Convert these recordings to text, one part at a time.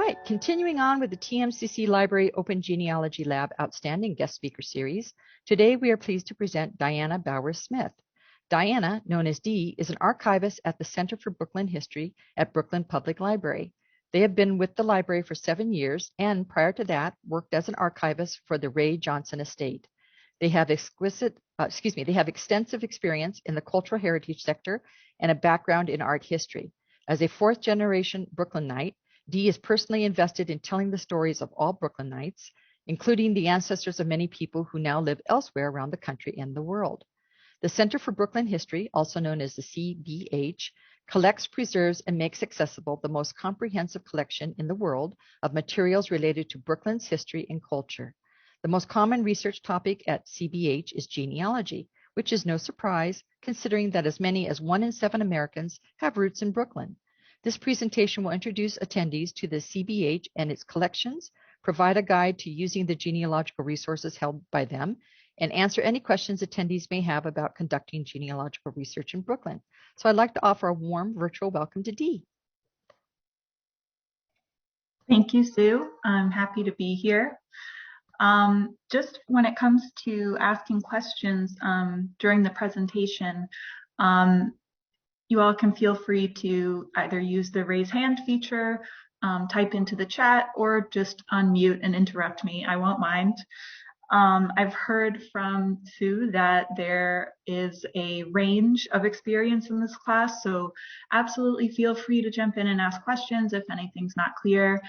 right, continuing on with the TMCC Library Open Genealogy Lab Outstanding Guest Speaker Series, today we are pleased to present Diana Bowers-Smith. Diana, known as Dee, is an archivist at the Center for Brooklyn History at Brooklyn Public Library. They have been with the library for 7 years and, prior to that, worked as an archivist for the Ray Johnson Estate. They have extensive experience in the cultural heritage sector and a background in art history. As a fourth-generation Brooklynite, Dee is personally invested in telling the stories of all Brooklynites, including the ancestors of many people who now live elsewhere around the country and the world. The Center for Brooklyn History, also known as the CBH, collects, preserves, and makes accessible the most comprehensive collection in the world of materials related to Brooklyn's history and culture. The most common research topic at CBH is genealogy, which is no surprise considering that as many as 1 in 7 Americans have roots in Brooklyn. This presentation will introduce attendees to the CBH and its collections, provide a guide to using the genealogical resources held by them, and answer any questions attendees may have about conducting genealogical research in Brooklyn. So I'd like to offer a warm virtual welcome to Dee. Thank you, Sue. I'm happy to be here. Just when it comes to asking questions during the presentation, you all can feel free to either use the raise hand feature, type into the chat, or just unmute and interrupt me. I won't mind. I've heard from Sue that there is a range of experience in this class, so absolutely feel free to jump in and ask questions if anything's not clear.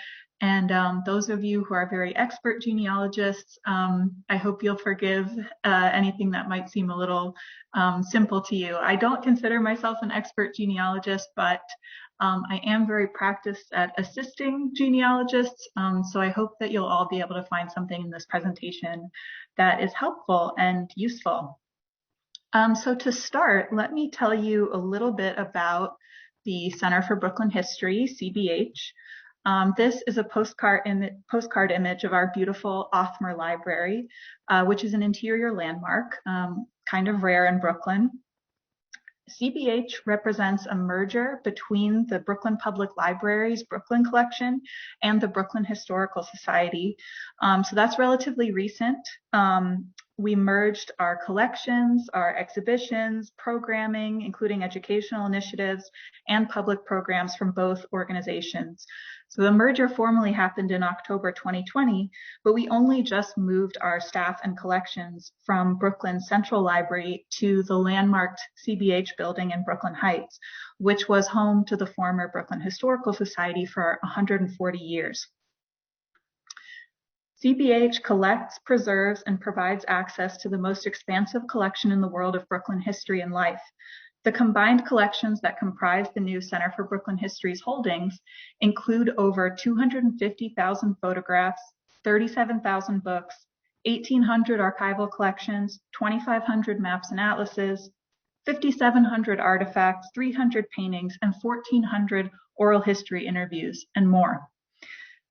And those of you who are very expert genealogists, I hope you'll forgive anything that might seem a little simple to you. I don't consider myself an expert genealogist, but I am very practiced at assisting genealogists, so I hope that you'll all be able to find something in this presentation that is helpful and useful. So to start, let me tell you a little bit about the Center for Brooklyn History, CBH. This is a postcard image of our beautiful Othmer Library, which is an interior landmark, kind of rare in Brooklyn. CBH represents a merger between the Brooklyn Public Library's Brooklyn Collection and the Brooklyn Historical Society. So that's relatively recent. We merged our collections, our exhibitions, programming, including educational initiatives, and public programs from both organizations. So the merger formally happened in October 2020, but we only just moved our staff and collections from Brooklyn Central Library to the landmarked CBH building in Brooklyn Heights, which was home to the former Brooklyn Historical Society for 140 years. CBH collects, preserves, and provides access to the most expansive collection in the world of Brooklyn history and life. The combined collections that comprise the new Center for Brooklyn History's holdings include over 250,000 photographs, 37,000 books, 1,800 archival collections, 2,500 maps and atlases, 5,700 artifacts, 300 paintings, and 1,400 oral history interviews, and more.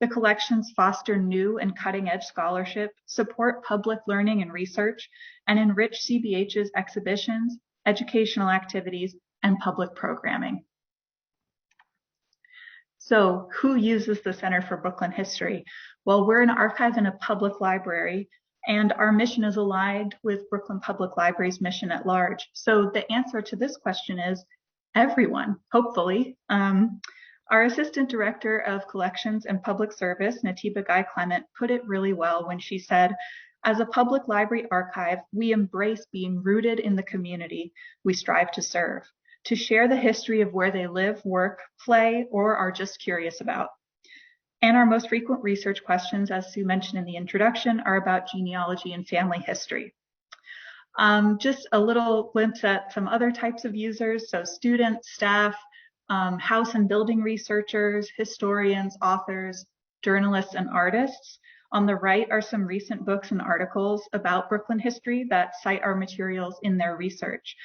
The collections foster new and cutting-edge scholarship, support public learning and research, and enrich CBH's exhibitions, educational activities, and public programming. So who uses the Center for Brooklyn History? Well, we're an archive and a public library, and our mission is aligned with Brooklyn Public Library's mission at large. So the answer to this question is everyone, hopefully. Our Assistant Director of Collections and Public Service, Natiba Guy Clement, put it really well when she said, as a public library archive, we embrace being rooted in the community we strive to serve, to share the history of where they live, work, play, or are just curious about. And our most frequent research questions, as Sue mentioned in the introduction, are about genealogy and family history. Just a little glimpse at some other types of users, so students, staff, house and building researchers, historians, authors, journalists, and artists. On the right are some recent books and articles about Brooklyn history that cite our materials in their research.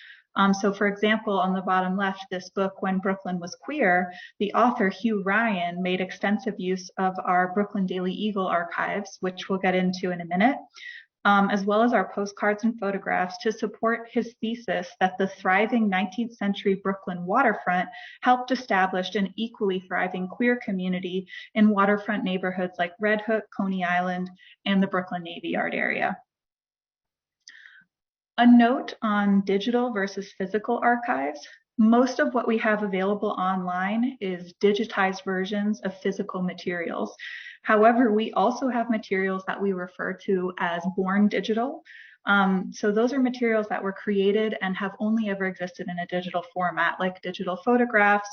So for example, on the bottom left, this book, When Brooklyn Was Queer, the author Hugh Ryan made extensive use of our Brooklyn Daily Eagle archives, which we'll get into in a minute. as well as our postcards and photographs to support his thesis that the thriving 19th century Brooklyn waterfront helped establish an equally thriving queer community in waterfront neighborhoods like Red Hook, Coney Island, and the Brooklyn Navy Yard area. A note on digital versus physical archives. Most of what we have available online is digitized versions of physical materials. However, we also have materials that we refer to as born digital. So those are materials that were created and have only ever existed in a digital format, like digital photographs,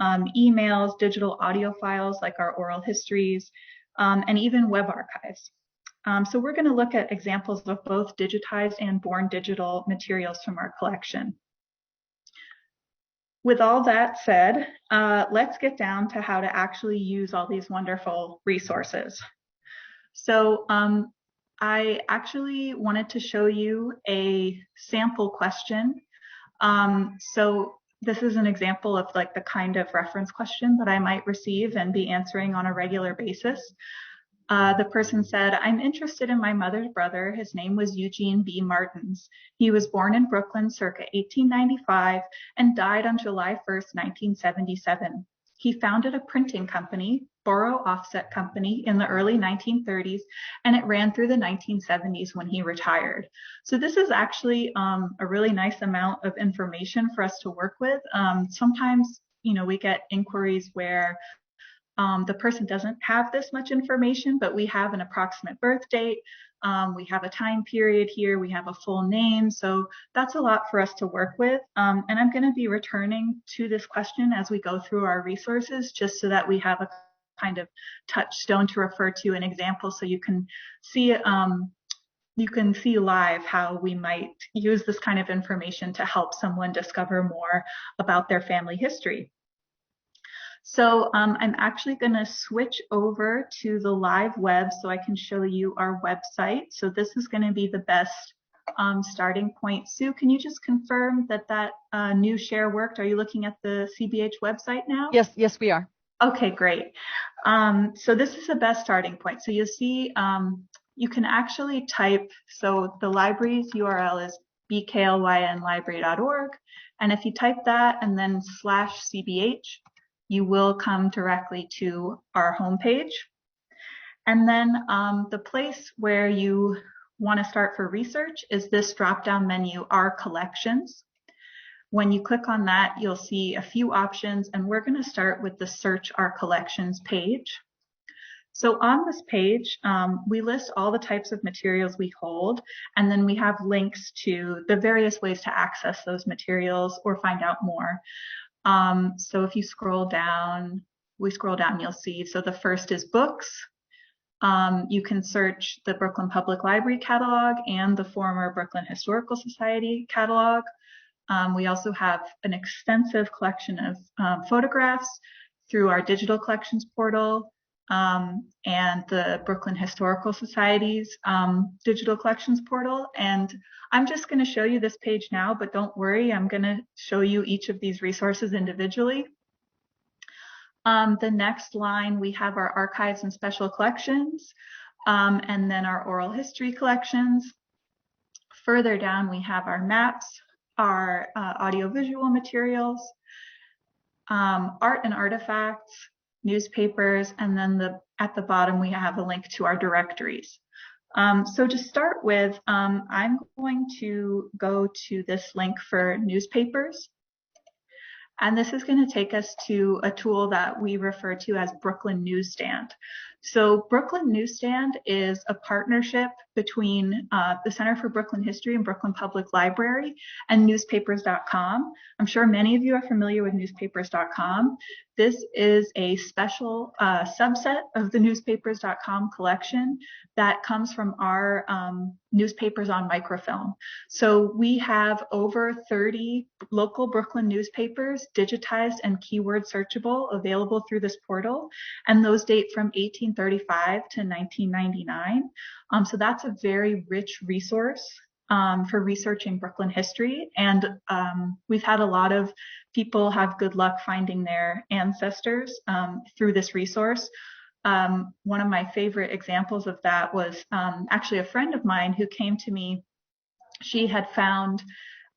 emails, digital audio files like our oral histories, and even web archives. So we're going to look at examples of both digitized and born digital materials from our collection. With all that said, let's get down to how to actually use all these wonderful resources. So I actually wanted to show you a sample question. So this is an example of like the kind of reference question that I might receive and be answering on a regular basis. The person said, I'm interested in my mother's brother. His name was Eugene B. Martins. He was born in Brooklyn circa 1895 and died on July 1st, 1977. He founded a printing company, Borough Offset Company, in the early 1930s, and it ran through the 1970s when he retired. So this is actually a really nice amount of information for us to work with. Sometimes, we get inquiries where the person doesn't have this much information, but we have an approximate birth date. We have a time period here. We have a full name. So that's a lot for us to work with. And I'm going to be returning to this question as we go through our resources, just so that we have a kind of touchstone to refer to an example, so you can see live how we might use this kind of information to help someone discover more about their family history. So I'm actually going to switch over to the live web so I can show you our website. So this is going to be the best starting point. Sue, can you just confirm that new share worked? Are you looking at the CBH website now? Yes, we are. Okay, great. So this is the best starting point. So you'll see you can actually type, so the library's URL is bklynlibrary.org. And if you type that and then /CBH, you will come directly to our homepage. And then the place where you want to start for research is this drop-down menu, Our Collections. When you click on that, you'll see a few options, and we're going to start with the Search Our Collections page. So on this page, we list all the types of materials we hold, and then we have links to the various ways to access those materials or find out more. So if you scroll down, you'll see, so the first is books. You can search the Brooklyn Public Library catalog and the former Brooklyn Historical Society catalog. We also have an extensive collection of photographs through our digital collections portal and the Brooklyn Historical Society's digital collections portal. And I'm just going to show you this page now, but don't worry, I'm going to show you each of these resources individually. The next line, we have our archives and special collections, and then our oral history collections. Further down, we have our maps, our audiovisual materials, art and artifacts, newspapers, and then at the bottom, we have a link to our directories. So to start with, I'm going to go to this link for newspapers. And this is going to take us to a tool that we refer to as Brooklyn Newsstand. So Brooklyn Newsstand is a partnership between the Center for Brooklyn History and Brooklyn Public Library and newspapers.com. I'm sure many of you are familiar with newspapers.com. This is a special subset of the newspapers.com collection that comes from our newspapers on microfilm. So we have over 30 local Brooklyn newspapers, digitized and keyword searchable, available through this portal, and those date from 1835 to 1999. So that's a very rich resource for researching Brooklyn history. And we've had a lot of people have good luck finding their ancestors through this resource. one of my favorite examples of that was actually a friend of mine who came to me. She had found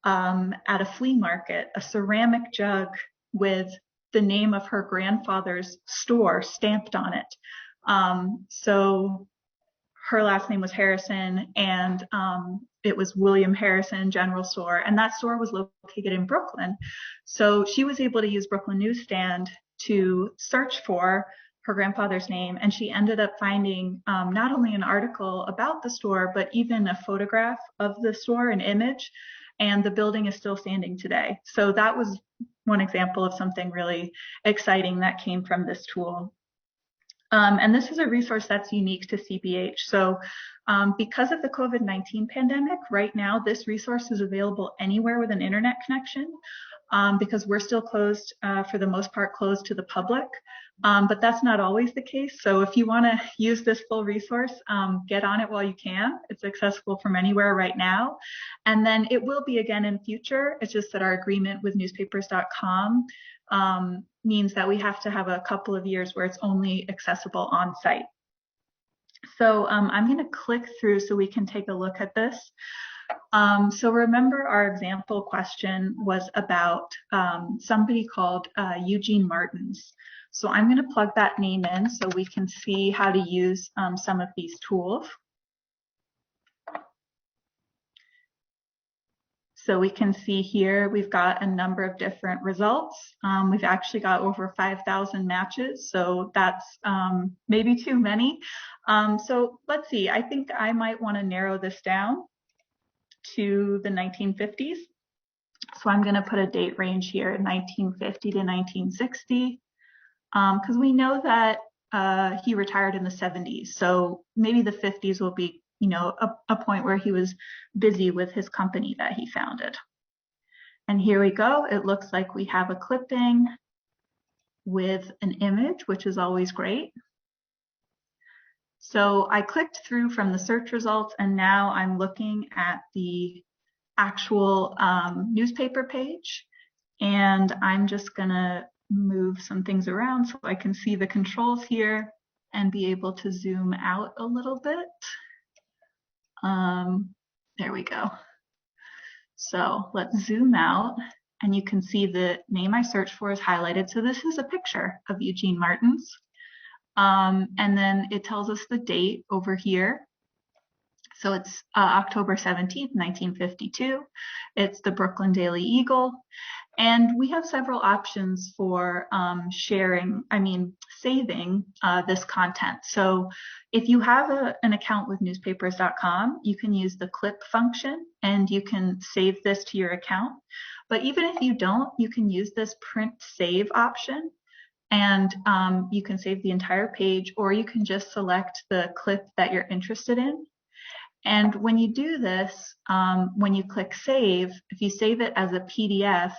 at a flea market a ceramic jug with the name of her grandfather's store stamped on it. So her last name was Harrison, and it was William Harrison General Store, and that store was located in Brooklyn. So she was able to use Brooklyn Newsstand to search for her grandfather's name, and she ended up finding not only an article about the store, but even a photograph of the store, an image, and the building is still standing today. So that was one example of something really exciting that came from this tool. And this is a resource that's unique to CBH. So because of the COVID-19 pandemic, right now, this resource is available anywhere with an internet connection because we're still closed, for the most part, closed to the public. But that's not always the case. So if you want to use this full resource, get on it while you can. It's accessible from anywhere right now. And then it will be again in future. It's just that our agreement with newspapers.com means that we have to have a couple of years where it's only accessible on site. So I'm going to click through so we can take a look at this. So remember our example question was about somebody called Eugene Martins. So I'm going to plug that name in so we can see how to use some of these tools. So we can see here we've got a number of different results. We've actually got over 5,000 matches, so that's maybe too many. So let's see, I think I might want to narrow this down to the 1950s. So I'm going to put a date range here, 1950 to 1960, because we know that he retired in the 70s. So maybe the 50s will be, you know, a point where he was busy with his company that he founded. And here we go. It looks like we have a clipping with an image, which is always great. So I clicked through from the search results, and now I'm looking at the actual newspaper page. And I'm just gonna move some things around so I can see the controls here and be able to zoom out a little bit. There we go. So let's zoom out, and you can see the name I searched for is highlighted. So this is a picture of Eugene Martins. And then it tells us the date over here. So it's October 17th, 1952. It's the Brooklyn Daily Eagle. And we have several options for saving this content. So if you have an account with newspapers.com, you can use the clip function and you can save this to your account. But even if you don't, you can use this print save option, and you can save the entire page, or you can just select the clip that you're interested in. And when you do this, when you click save, if you save it as a PDF,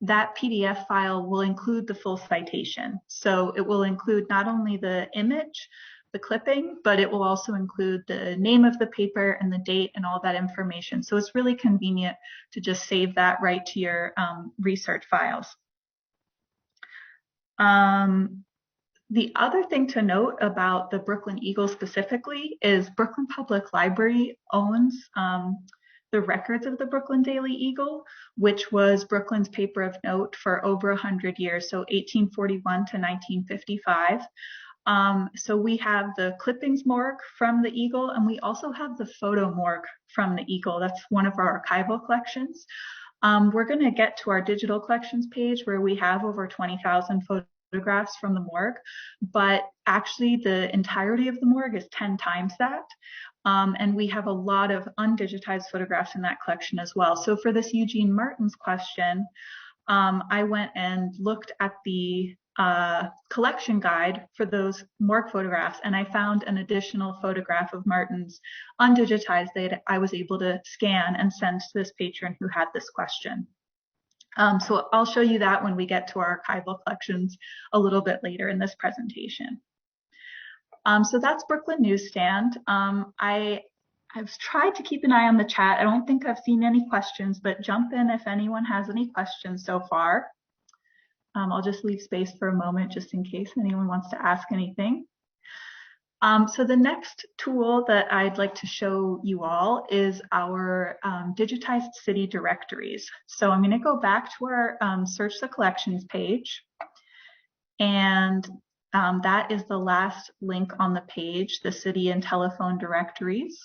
that PDF file will include the full citation. So it will include not only the image, the clipping, but it will also include the name of the paper and the date and all that information. So it's really convenient to just save that right to your research files. The other thing to note about the Brooklyn Eagle specifically is Brooklyn Public Library owns the records of the Brooklyn Daily Eagle, which was Brooklyn's paper of note for over 100 years, so 1841 to 1955. So we have the clippings morgue from the Eagle, and we also have the photo morgue from the Eagle. That's one of our archival collections. We're going to get to our digital collections page where we have over 20,000 photographs from the morgue, but actually the entirety of the morgue is 10 times that. And we have a lot of undigitized photographs in that collection as well. So for this Eugene Martins question, I went and looked at the collection guide for those morgue photographs, and I found an additional photograph of Martins undigitized that I was able to scan and send to this patron who had this question. So I'll show you that when we get to our archival collections a little bit later in this presentation. So that's Brooklyn Newsstand. I've tried to keep an eye on the chat. I don't think I've seen any questions, but jump in if anyone has any questions so far. I'll just leave space for a moment just in case anyone wants to ask anything. So the next tool that I'd like to show you all is our digitized city directories. So I'm going to go back to our Search the Collections page, and that is the last link on the page, the city and telephone directories.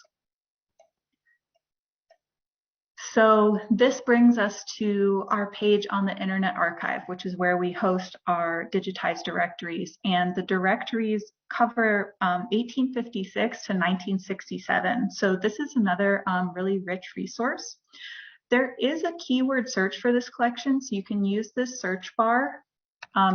So this brings us to our page on the Internet Archive, which is where we host our digitized directories. And the directories cover 1856 to 1967. So this is another really rich resource. There is a keyword search for this collection, so you can use this search bar.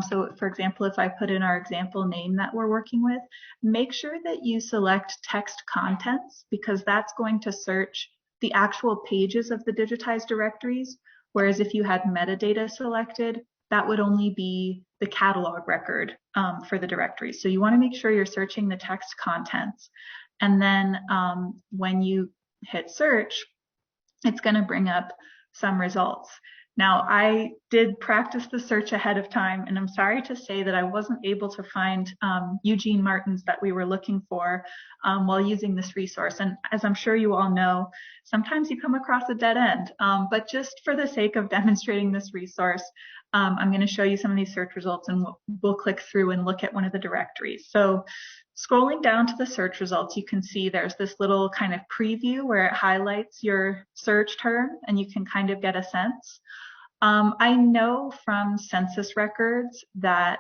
So for example, if I put in our example name that we're working with, make sure that you select text contents, because that's going to search the actual pages of the digitized directories, whereas if you had metadata selected, that would only be the catalog record for the directories. So you want to make sure you're searching the text contents. And then when you hit search, it's going to bring up some results. Now, I did practice the search ahead of time, and I'm sorry to say that I wasn't able to find Eugene Martins that we were looking for while using this resource. And as I'm sure you all know, sometimes you come across a dead end. But just for the sake of demonstrating this resource, I'm going to show you some of these search results, and we'll click through and look at one of the directories. So scrolling down to the search results, you can see there's this little kind of preview where it highlights your search term, and you can kind of get a sense. I know from census records that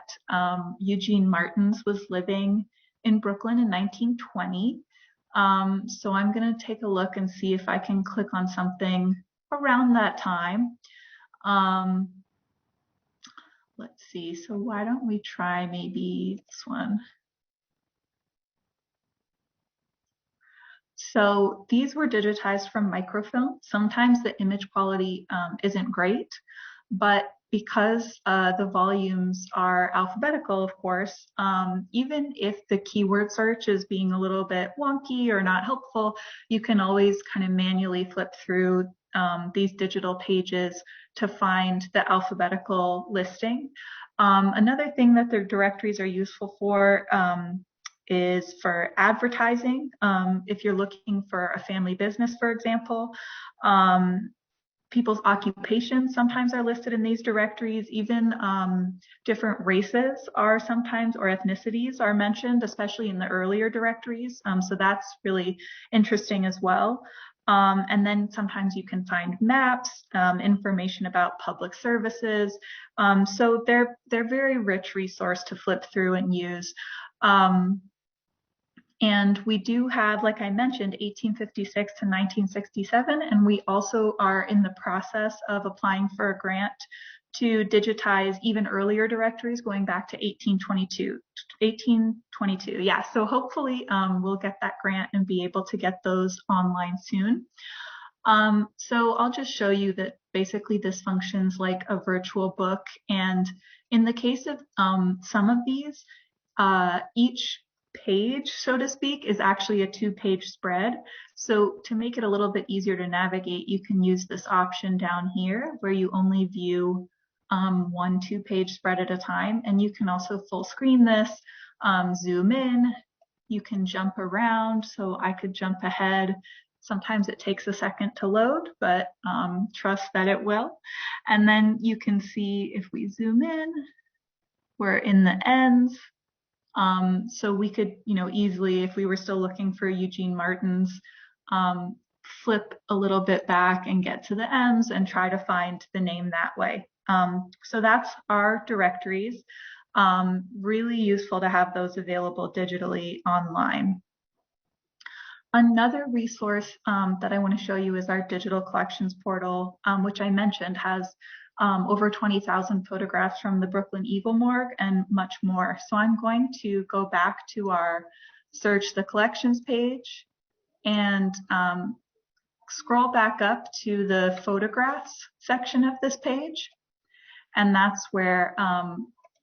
Eugene Martins was living in Brooklyn in 1920. So I'm going to take a look and see if I can click on something around that time. Let's see, so why don't we try maybe this one. So these were digitized from microfilm. Sometimes the image quality isn't great, but because the volumes are alphabetical, of course, even if the keyword search is being a little bit wonky or not helpful, you can always kind of manually flip through these digital pages to find the alphabetical listing. Another thing that the directories are useful for is for advertising. If you're looking for a family business, for example, people's occupations sometimes are listed in these directories. Even different races are sometimes, or ethnicities are mentioned, especially in the earlier directories. So that's really interesting as well. And then sometimes you can find maps, information about public services. So they're very rich resource to flip through and use. And we do have, like I mentioned, 1856 to 1967, and we also are in the process of applying for a grant to digitize even earlier directories going back to 1822. Yeah, so hopefully we'll get that grant and be able to get those online soon. So I'll just show you that basically this functions like a virtual book, and in the case of some of these, each page, so to speak, is actually a 2-page spread. So to make it a little bit easier to navigate, you can use this option down here where you only view one 2-page spread at a time. And you can also full screen this, zoom in, you can jump around. So I could jump ahead. Sometimes it takes a second to load, but trust that it will. And then you can see if we zoom in, we're in the ends. So we could, easily, if we were still looking for Eugene Martins, flip a little bit back and get to the M's and try to find the name that way. So that's our directories. Really useful to have those available digitally online. Another resource that I want to show you is our digital collections portal, which I mentioned has over 20,000 photographs from the Brooklyn Eagle Morgue and much more. So I'm going to go back to our Search the Collections page and scroll back up to the photographs section of this page. And that's where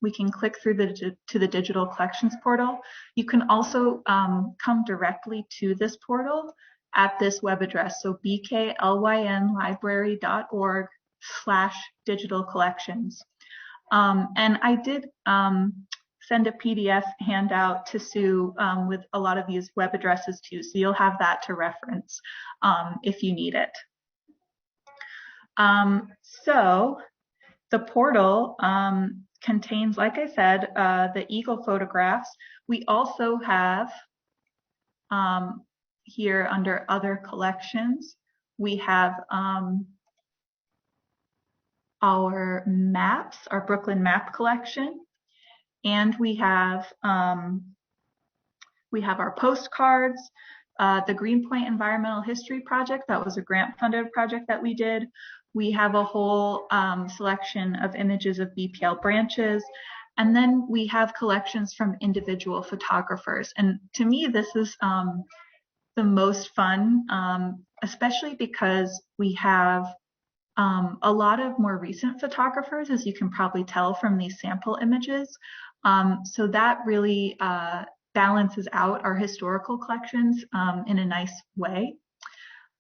we can click through to the digital collections portal. You can also come directly to this portal at this web address. So bklynlibrary.org/digital collections. And I did send a PDF handout to Sue with a lot of these web addresses too, so you'll have that to reference if you need it. So the portal contains, like I said, the eagle photographs. We also have here under other collections, we have our maps, our Brooklyn map collection, and we have our postcards, the Greenpoint Environmental History Project. That was a grant-funded project that we did. We have a whole selection of images of BPL branches. And then we have collections from individual photographers. And to me, this is the most fun, especially because we have a lot of more recent photographers, as you can probably tell from these sample images. So that really balances out our historical collections in a nice way.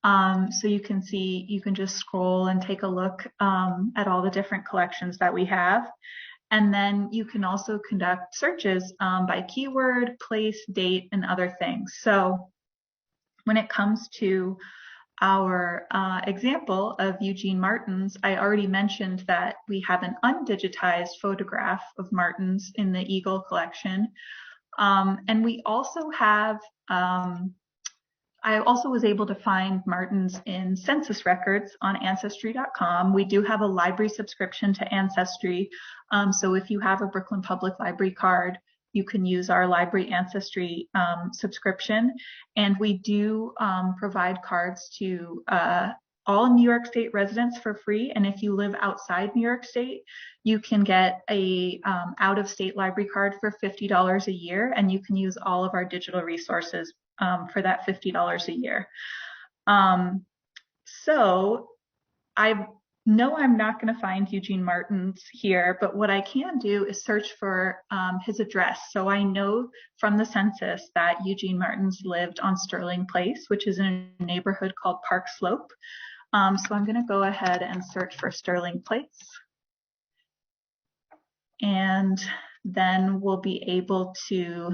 So you can see, you can just scroll and take a look at all the different collections that we have. And then you can also conduct searches by keyword, place, date, and other things. So when it comes to our example of Eugene Martin's, I already mentioned that we have an undigitized photograph of Martin's in the Eagle collection. And we also have, I also was able to find Martin's in census records on Ancestry.com. We do have a library subscription to Ancestry. So if you have a Brooklyn Public Library card, you can use our library Ancestry subscription. And we do provide cards to all New York State residents for free. And if you live outside New York State, you can get a out-of-state library card for $50 a year, and you can use all of our digital resources for that $50 a year. So I know I'm not going to find Eugene Martin's here, but what I can do is search for his address. So I know from the census that Eugene Martin's lived on Sterling Place, which is in a neighborhood called Park Slope. So I'm going to go ahead and search for Sterling Place. And then we'll be able to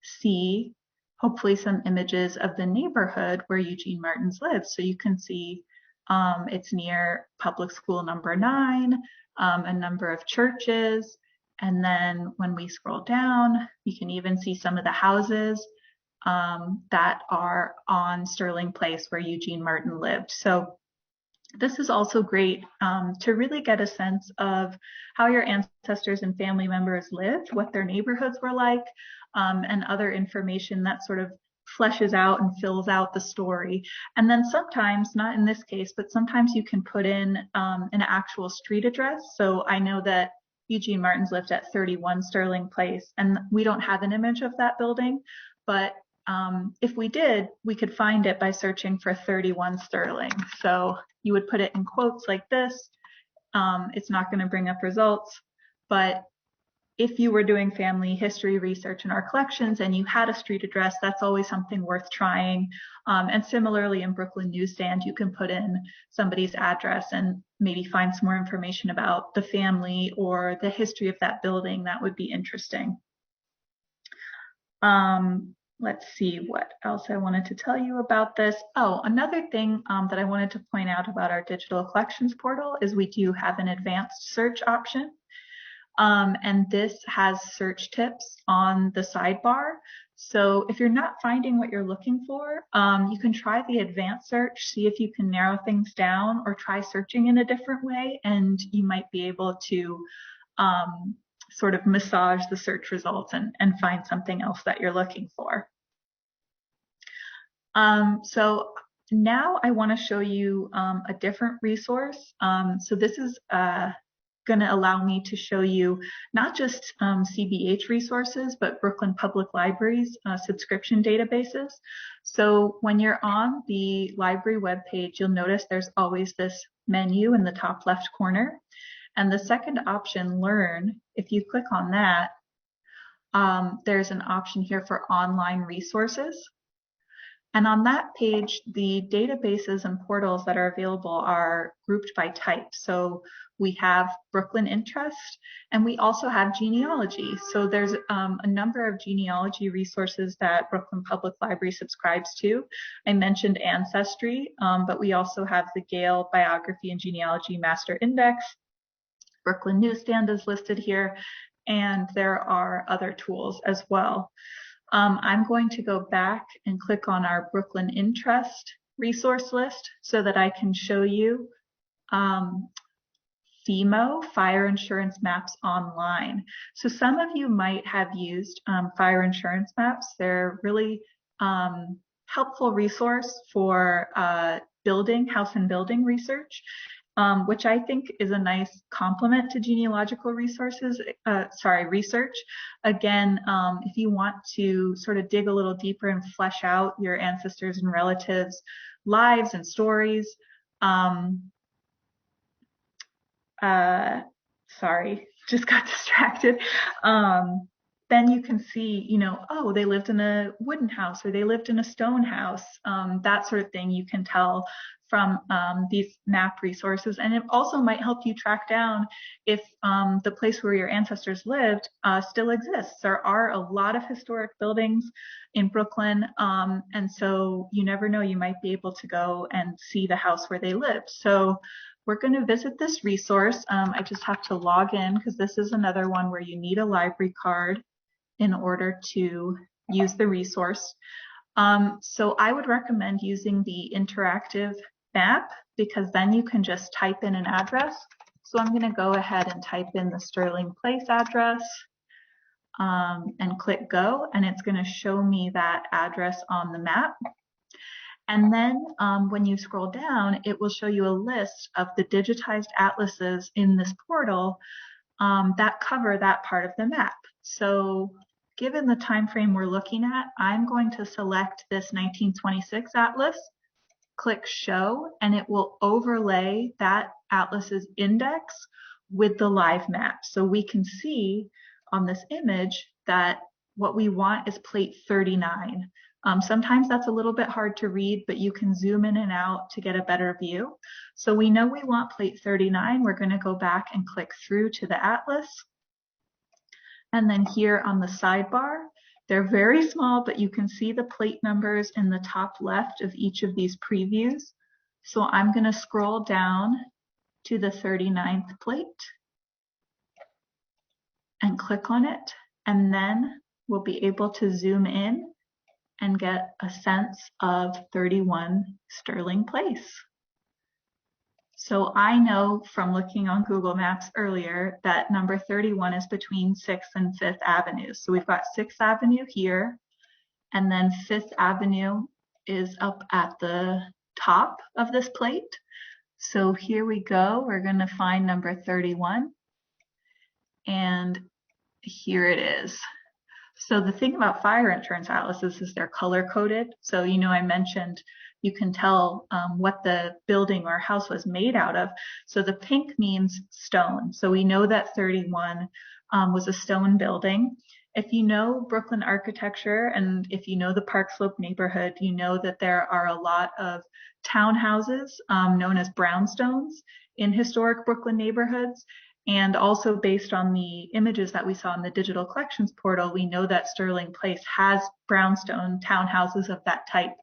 see hopefully some images of the neighborhood where Eugene Martin's lives. So you can see it's near public school number 9, a number of churches. And then when we scroll down, you can even see some of the houses that are on Sterling Place where Eugene Martin lived. So this is also great to really get a sense of how your ancestors and family members lived, what their neighborhoods were like, and other information that sort of fleshes out and fills out the story. And then sometimes, not in this case, but sometimes you can put in an actual street address. So I know that Eugene Martin's lived at 31 Sterling Place, and we don't have an image of that building, but if we did, we could find it by searching for 31 Sterling. So you would put it in quotes like this. It's not going to bring up results, but if you were doing family history research in our collections and you had a street address, that's always something worth trying. And similarly in Brooklyn Newsstand, you can put in somebody's address and maybe find some more information about the family or the history of that building. That would be interesting. Let's see what else I wanted to tell you about this. Oh, another thing that I wanted to point out about our digital collections portal is we do have an advanced search option. And this has search tips on the sidebar. So if you're not finding what you're looking for, you can try the advanced search, see if you can narrow things down, or try searching in a different way, and you might be able to sort of massage the search results and find something else that you're looking for. So now I want to show you a different resource. So this is going to allow me to show you not just CBH resources, but Brooklyn Public Library's subscription databases. So when you're on the library webpage, you'll notice there's always this menu in the top left corner. And the second option, Learn, if you click on that, there's an option here for online resources. And on that page, the databases and portals that are available are grouped by type. So we have Brooklyn Interest, and we also have genealogy. So there's a number of genealogy resources that Brooklyn Public Library subscribes to. I mentioned Ancestry, but we also have the Gale Biography and Genealogy Master Index. Brooklyn Newsstand is listed here, and there are other tools as well. I'm going to go back and click on our Brooklyn Interest resource list so that I can show you FIMO, Fire Insurance Maps Online. So some of you might have used fire insurance maps. They're really helpful resource for house and building research, which I think is a nice complement to genealogical research. Again, if you want to sort of dig a little deeper and flesh out your ancestors and relatives' lives and stories, sorry, just got distracted. Then you can see, oh, they lived in a wooden house or they lived in a stone house, that sort of thing you can tell from these map resources. And it also might help you track down if the place where your ancestors lived still exists. There are a lot of historic buildings in Brooklyn, and so you never know, you might be able to go and see the house where they lived. So we're going to visit this resource. I just have to log in because this is another one where you need a library card in order to use the resource. So I would recommend using the interactive map because then you can just type in an address. So I'm going to go ahead and type in the Sterling Place address and click go, and it's going to show me that address on the map. And then when you scroll down, it will show you a list of the digitized atlases in this portal that cover that part of the map. So given the time frame we're looking at, I'm going to select this 1926 atlas, click show, and it will overlay that atlas's index with the live map. So we can see on this image that what we want is plate 39. Sometimes that's a little bit hard to read, but you can zoom in and out to get a better view. So we know we want plate 39. We're going to go back and click through to the atlas. And then here on the sidebar, they're very small, but you can see the plate numbers in the top left of each of these previews. So I'm going to scroll down to the 39th plate and click on it. And then we'll be able to zoom in and get a sense of 31 Sterling Place. So I know from looking on Google Maps earlier that number 31 is between 6th and 5th Avenues. So we've got 6th Avenue here, and then 5th Avenue is up at the top of this plate. So here we go. We're going to find number 31, and here it is. So the thing about fire insurance atlases is they're color coded. So, I mentioned you can tell what the building or house was made out of. So the pink means stone. So we know that 31 was a stone building. If you know Brooklyn architecture and if you know the Park Slope neighborhood, you know that there are a lot of townhouses known as brownstones in historic Brooklyn neighborhoods. And also based on the images that we saw in the digital collections portal, we know that Sterling Place has brownstone townhouses of that type.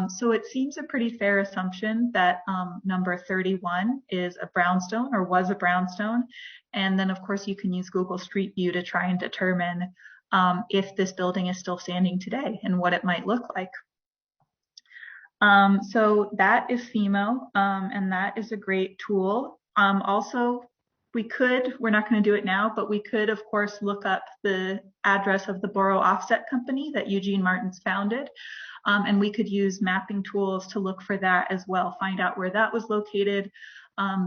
So it seems a pretty fair assumption that number 31 is a brownstone or was a brownstone. And then of course you can use Google Street View to try and determine if this building is still standing today and what it might look like. So that is FIMO, and that is a great tool. Also, we're not going to do it now, but we could, of course, look up the address of the Borough Offset Company that Eugene Martins founded. And we could use mapping tools to look for that as well, find out where that was located,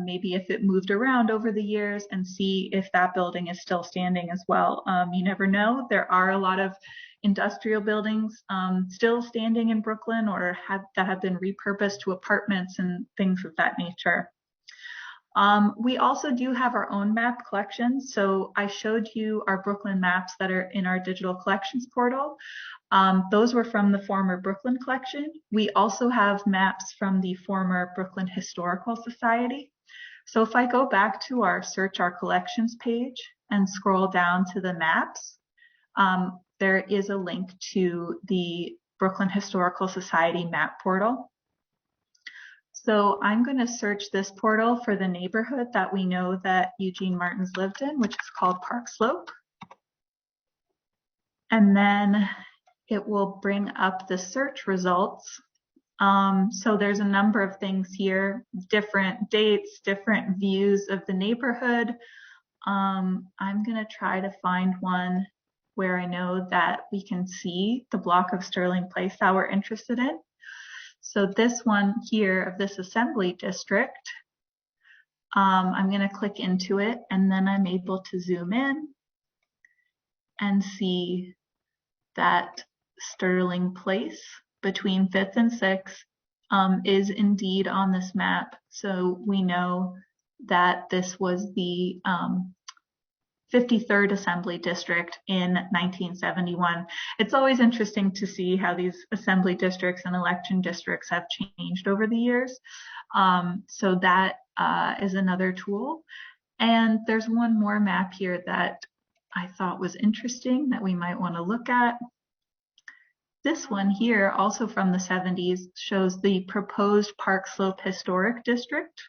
maybe if it moved around over the years, and see if that building is still standing as well. You never know. There are a lot of industrial buildings still standing in Brooklyn or that have been repurposed to apartments and things of that nature. We also do have our own map collections. So I showed you our Brooklyn maps that are in our digital collections portal. Those were from the former Brooklyn collection. We also have maps from the former Brooklyn Historical Society. So if I go back to our Search Our Collections page and scroll down to the maps, there is a link to the Brooklyn Historical Society map portal. So I'm going to search this portal for the neighborhood that we know that Eugene Martins lived in, which is called Park Slope. And then it will bring up the search results. So there's a number of things here, different dates, different views of the neighborhood. I'm going to try to find one where I know that we can see the block of Sterling Place that we're interested in. So this one here of this assembly district, I'm going to click into it, and then I'm able to zoom in and see that Sterling Place between 5th and 6th is indeed on this map. So we know that this was the 53rd Assembly District in 1971. It's always interesting to see how these assembly districts and election districts have changed over the years. So that is another tool. And there's one more map here that I thought was interesting that we might want to look at. This one here, also from the 70s, shows the proposed Park Slope Historic District.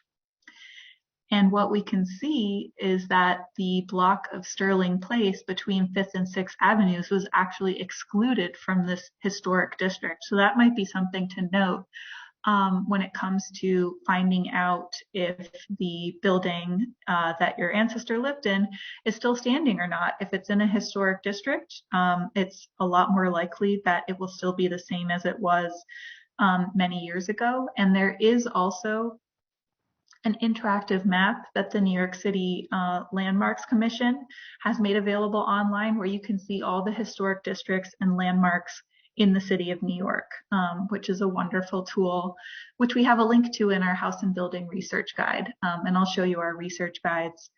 And what we can see is that the block of Sterling Place between 5th and 6th Avenues was actually excluded from this historic district. So that might be something to note when it comes to finding out if the building that your ancestor lived in is still standing or not. If it's in a historic district, it's a lot more likely that it will still be the same as it was many years ago. And there is also an interactive map that the New York City Landmarks Commission has made available online, where you can see all the historic districts and landmarks in the city of New York, which is a wonderful tool, which we have a link to in our House and Building Research Guide. And I'll show you our research guides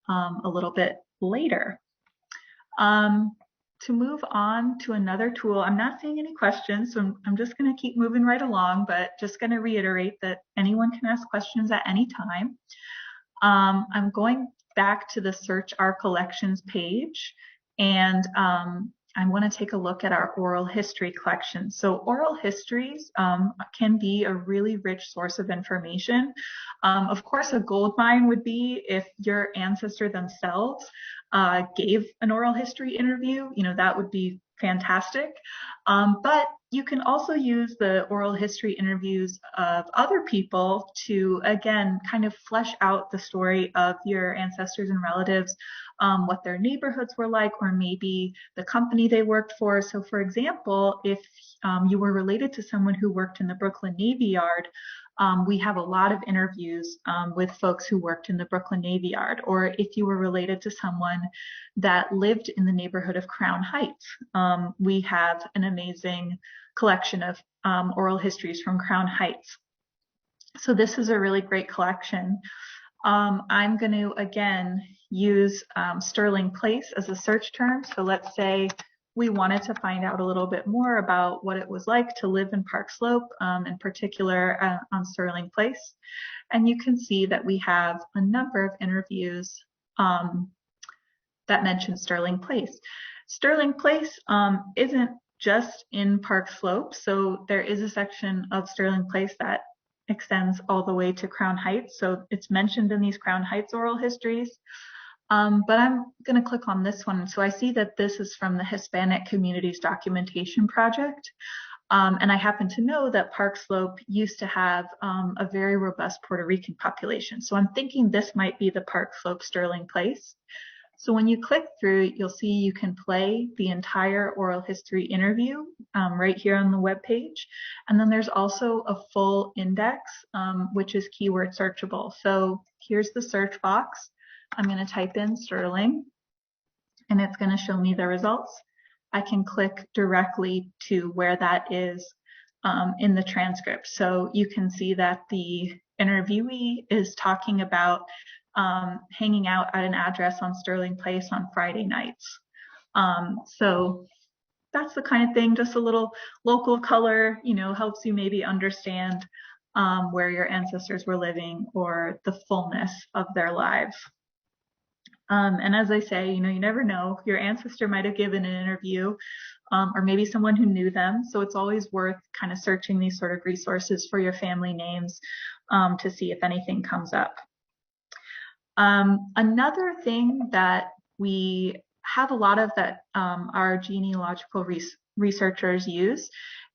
a little bit later. To move on to another tool, I'm not seeing any questions, so I'm just going to keep moving right along, but just going to reiterate that anyone can ask questions at any time. I'm going back to the Search Our Collections page, and I want to take a look at our oral history collection. So oral histories can be a really rich source of information. Of course, a gold mine would be if your ancestor themselves gave an oral history interview. You know, that would be fantastic. But you can also use the oral history interviews of other people to, again, kind of flesh out the story of your ancestors and relatives, what their neighborhoods were like, or maybe the company they worked for. So for example, if you were related to someone who worked in the Brooklyn Navy Yard, we have a lot of interviews with folks who worked in the Brooklyn Navy Yard. Or if you were related to someone that lived in the neighborhood of Crown Heights, we have an amazing collection of oral histories from Crown Heights. So this is a really great collection. I'm going to, again, use Sterling Place as a search term. So let's say we wanted to find out a little bit more about what it was like to live in Park Slope, in particular on Sterling Place. And you can see that we have a number of interviews that mention Sterling Place. Sterling Place isn't just in Park Slope. So there is a section of Sterling Place that extends all the way to Crown Heights. So it's mentioned in these Crown Heights oral histories. But I'm going to click on this one. So I see that this is from the Hispanic Communities Documentation Project. And I happen to know that Park Slope used to have a very robust Puerto Rican population. So I'm thinking this might be the Park Slope Sterling Place. So when you click through, you'll see you can play the entire oral history interview right here on the web page. And then there's also a full index, which is keyword searchable. So here's the search box. I'm going to type in Sterling, and it's going to show me the results. I can click directly to where that is in the transcript. So you can see that the interviewee is talking about hanging out at an address on Sterling Place on Friday nights. So that's the kind of thing, just a little local color, you know, helps you maybe understand where your ancestors were living or the fullness of their lives. And as I say, you never know. Your ancestor might have given an interview, or maybe someone who knew them. So it's always worth kind of searching these sort of resources for your family names to see if anything comes up. Another thing that we have a lot of that our genealogical researchers use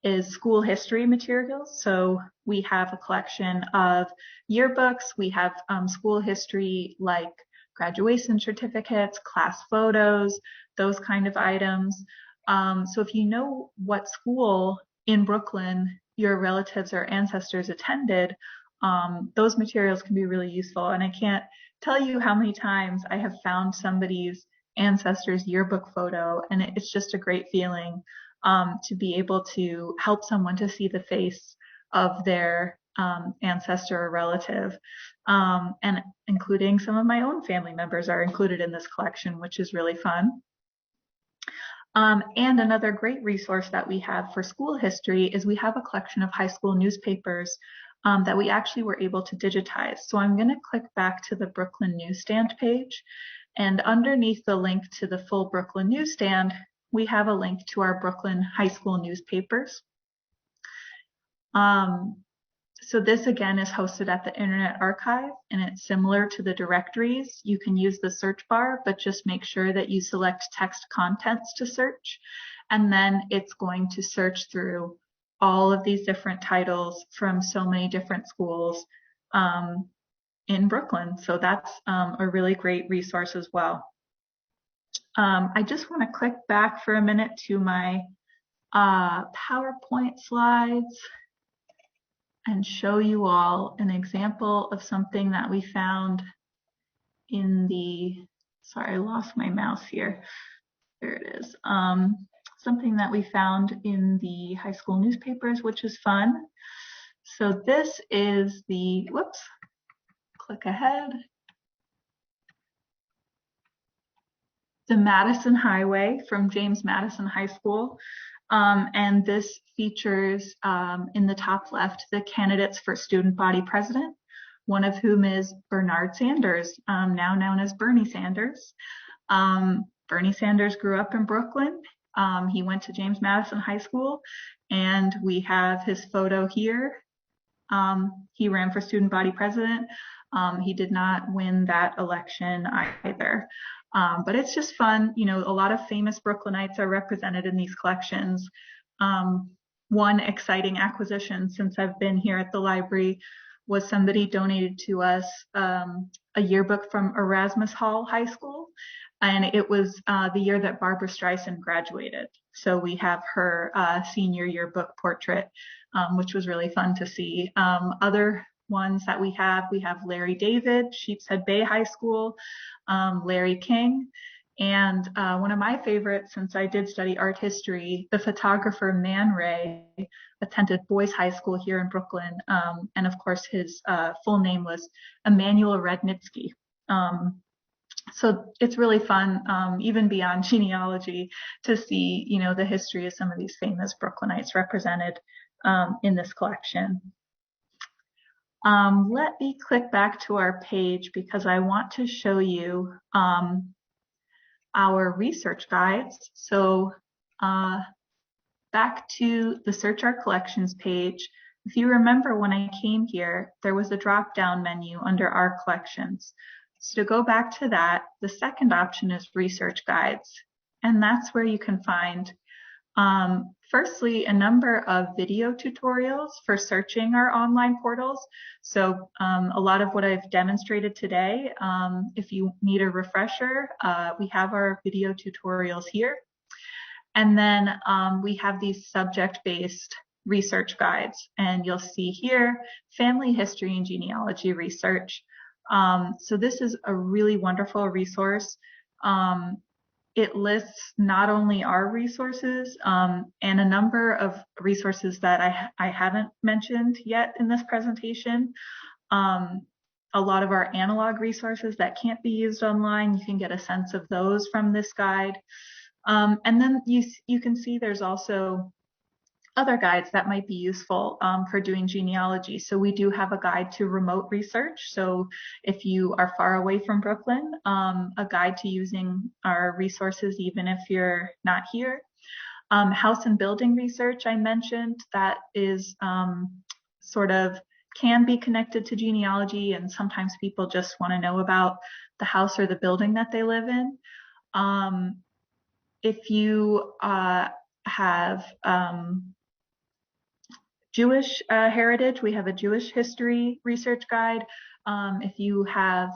is school history materials. So we have a collection of yearbooks. We have school history like graduation certificates, class photos, those kind of items. So if you know what school in Brooklyn your relatives or ancestors attended, those materials can be really useful. And I can't tell you how many times I have found somebody's ancestors' yearbook photo, and it's just a great feeling to be able to help someone to see the face of their ancestor or relative. And including some of my own family members are included in this collection, which is really fun. And another great resource that we have for school history is we have a collection of high school newspapers that we actually were able to digitize. So I'm going to click back to the Brooklyn Newsstand page, and underneath the link to the full Brooklyn Newsstand, we have a link to our Brooklyn high school newspapers. So this again is hosted at the Internet Archive, and it's similar to the directories. You can use the search bar, but just make sure that you select text contents to search, and then it's going to search through all of these different titles from so many different schools in Brooklyn. So that's a really great resource as well. I just want to click back for a minute to my PowerPoint slides and show you all an example of something that we found in the, sorry, I lost my mouse here. There it is. Something that we found in the high school newspapers, which is fun. So this is the, whoops, click ahead. The Madison Highway from James Madison High School. And this features in the top left the candidates for student body president, one of whom is Bernard Sanders, now known as Bernie Sanders. Bernie Sanders grew up in Brooklyn. He went to James Madison High School, and we have his photo here. He ran for student body president. He did not win that election either. But it's just fun. A lot of famous Brooklynites are represented in these collections. One exciting acquisition since I've been here at the library was somebody donated to us a yearbook from Erasmus Hall High School. And it was the year that Barbara Streisand graduated. So we have her senior yearbook portrait, which was really fun to see. Other ones that we have Larry David, Sheepshead Bay High School, Larry King, and one of my favorites, since I did study art history, the photographer Man Ray attended Boys High School here in Brooklyn, and of course his full name was Emanuel Radnitsky. So it's really fun, even beyond genealogy, to see the history of some of these famous Brooklynites represented in this collection. Let me click back to our page because I want to show you our research guides. So back to the Search Our Collections page. If you remember when I came here, there was a drop-down menu under Our Collections. So to go back to that, the second option is Research Guides. And that's where you can find firstly, a number of video tutorials for searching our online portals. So a lot of what I've demonstrated today, if you need a refresher, we have our video tutorials here. And then we have these subject-based research guides. And you'll see here, family history and genealogy research. So this is a really wonderful resource. It lists not only our resources and a number of resources that I haven't mentioned yet in this presentation. A lot of our analog resources that can't be used online, you can get a sense of those from this guide. And then you can see there's also other guides that might be useful for doing genealogy. So we do have a guide to remote research. So if you are far away from Brooklyn, a guide to using our resources even if you're not here. House and building research I mentioned, that is sort of can be connected to genealogy, and sometimes people just want to know about the house or the building that they live in. If you have Jewish heritage, we have a Jewish history research guide. If you have,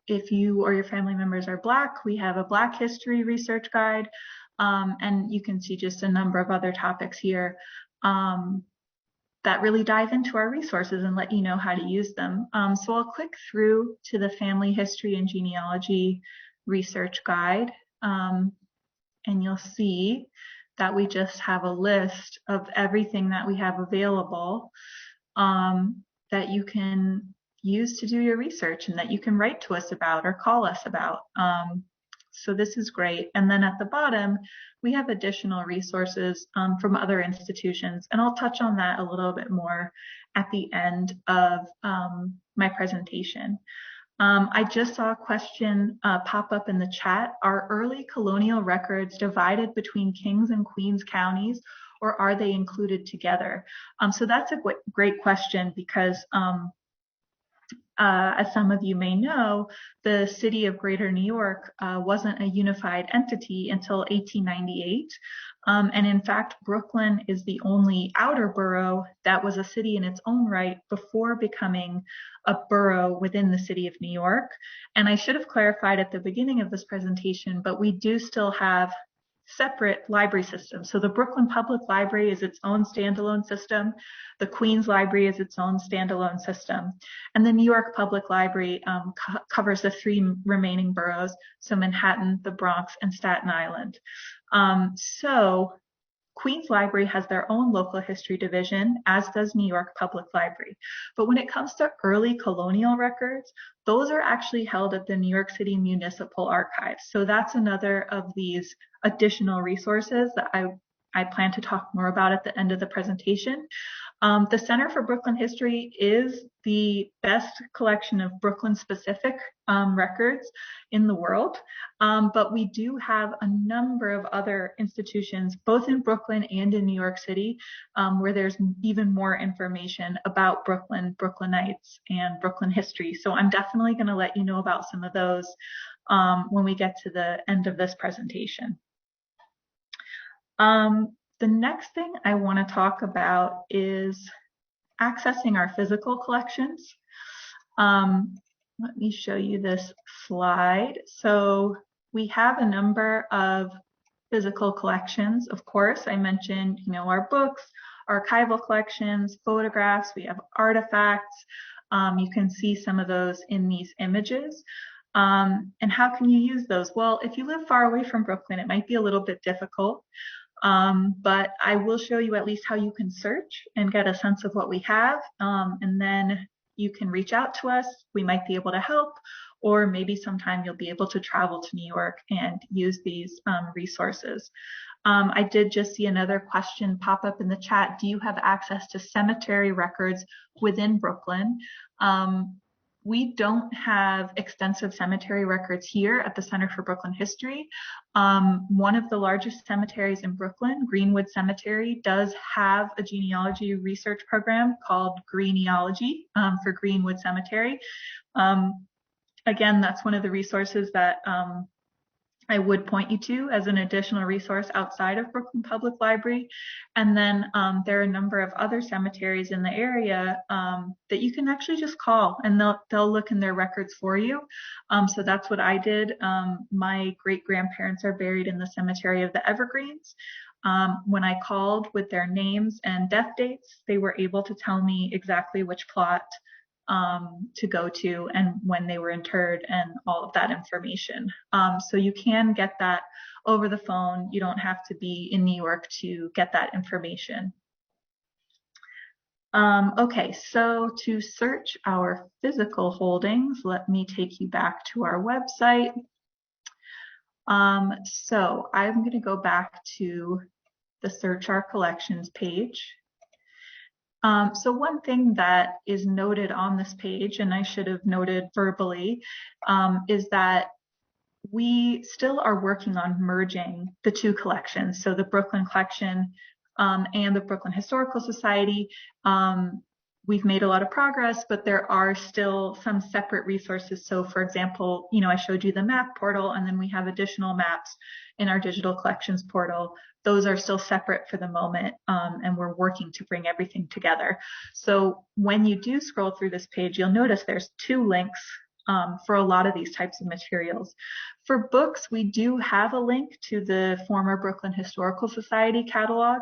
if you or your family members are Black, we have a Black history research guide. And you can see just a number of other topics here that really dive into our resources and let you know how to use them. So I'll click through to the Family History and Genealogy Research Guide, and you'll see that we just have a list of everything that we have available that you can use to do your research and that you can write to us about or call us about. So this is great. And then at the bottom, we have additional resources from other institutions, and I'll touch on that a little bit more at the end of my presentation. I just saw a question pop up in the chat. Are early colonial records divided between kings and queens counties, or are they included together? So that's a great question, because as some of you may know, the city of Greater New York wasn't a unified entity until 1898. And in fact, Brooklyn is the only outer borough that was a city in its own right before becoming a borough within the city of New York. And I should have clarified at the beginning of this presentation, but we do still have separate library systems. So the Brooklyn Public Library is its own standalone system. The Queens Library is its own standalone system. And the New York Public Library covers the 3 remaining boroughs, so Manhattan, the Bronx, and Staten Island. So Queens Library has their own local history division, as does New York Public Library. But when it comes to early colonial records, those are actually held at the New York City Municipal Archives. So that's another of these additional resources that I plan to talk more about at the end of the presentation. The Center for Brooklyn History is the best collection of Brooklyn-specific records in the world, but we do have a number of other institutions, both in Brooklyn and in New York City, where there's even more information about Brooklyn, Brooklynites, and Brooklyn history. So I'm definitely going to let you know about some of those when we get to the end of this presentation. The next thing I want to talk about is accessing our physical collections. Let me show you this slide. So we have a number of physical collections. Of course, I mentioned, our books, archival collections, photographs, we have artifacts. You can see some of those in these images. And how can you use those? Well, if you live far away from Brooklyn, it might be a little bit difficult. But I will show you at least how you can search and get a sense of what we have. And then you can reach out to us. We might be able to help, or maybe sometime you'll be able to travel to New York and use these resources. I did just see another question pop up in the chat. Do you have access to cemetery records within Brooklyn? We don't have extensive cemetery records here at the Center for Brooklyn History. One of the largest cemeteries in Brooklyn, Greenwood Cemetery, does have a genealogy research program called Greeneology for Greenwood Cemetery. Again, that's one of the resources that I would point you to as an additional resource outside of Brooklyn Public Library. And then there are a number of other cemeteries in the area that you can actually just call, and they'll look in their records for you. So that's what I did. My great-grandparents are buried in the Cemetery of the Evergreens. When I called with their names and death dates, they were able to tell me exactly which plot to go to and when they were interred and all of that information. So you can get that over the phone. You don't have to be in New York to get that information. Okay, so to search our physical holdings, let me take you back to our website. So I'm going to go back to the Search Our Collections page. So one thing that is noted on this page, and I should have noted verbally, is that we still are working on merging the two collections. So the Brooklyn collection and the Brooklyn Historical Society. We've made a lot of progress, but there are still some separate resources. So for example, I showed you the map portal, and then we have additional maps in our digital collections portal. Those are still separate for the moment, and we're working to bring everything together. So when you do scroll through this page, you'll notice there's 2 links for a lot of these types of materials. For books, we do have a link to the former Brooklyn Historical Society catalog,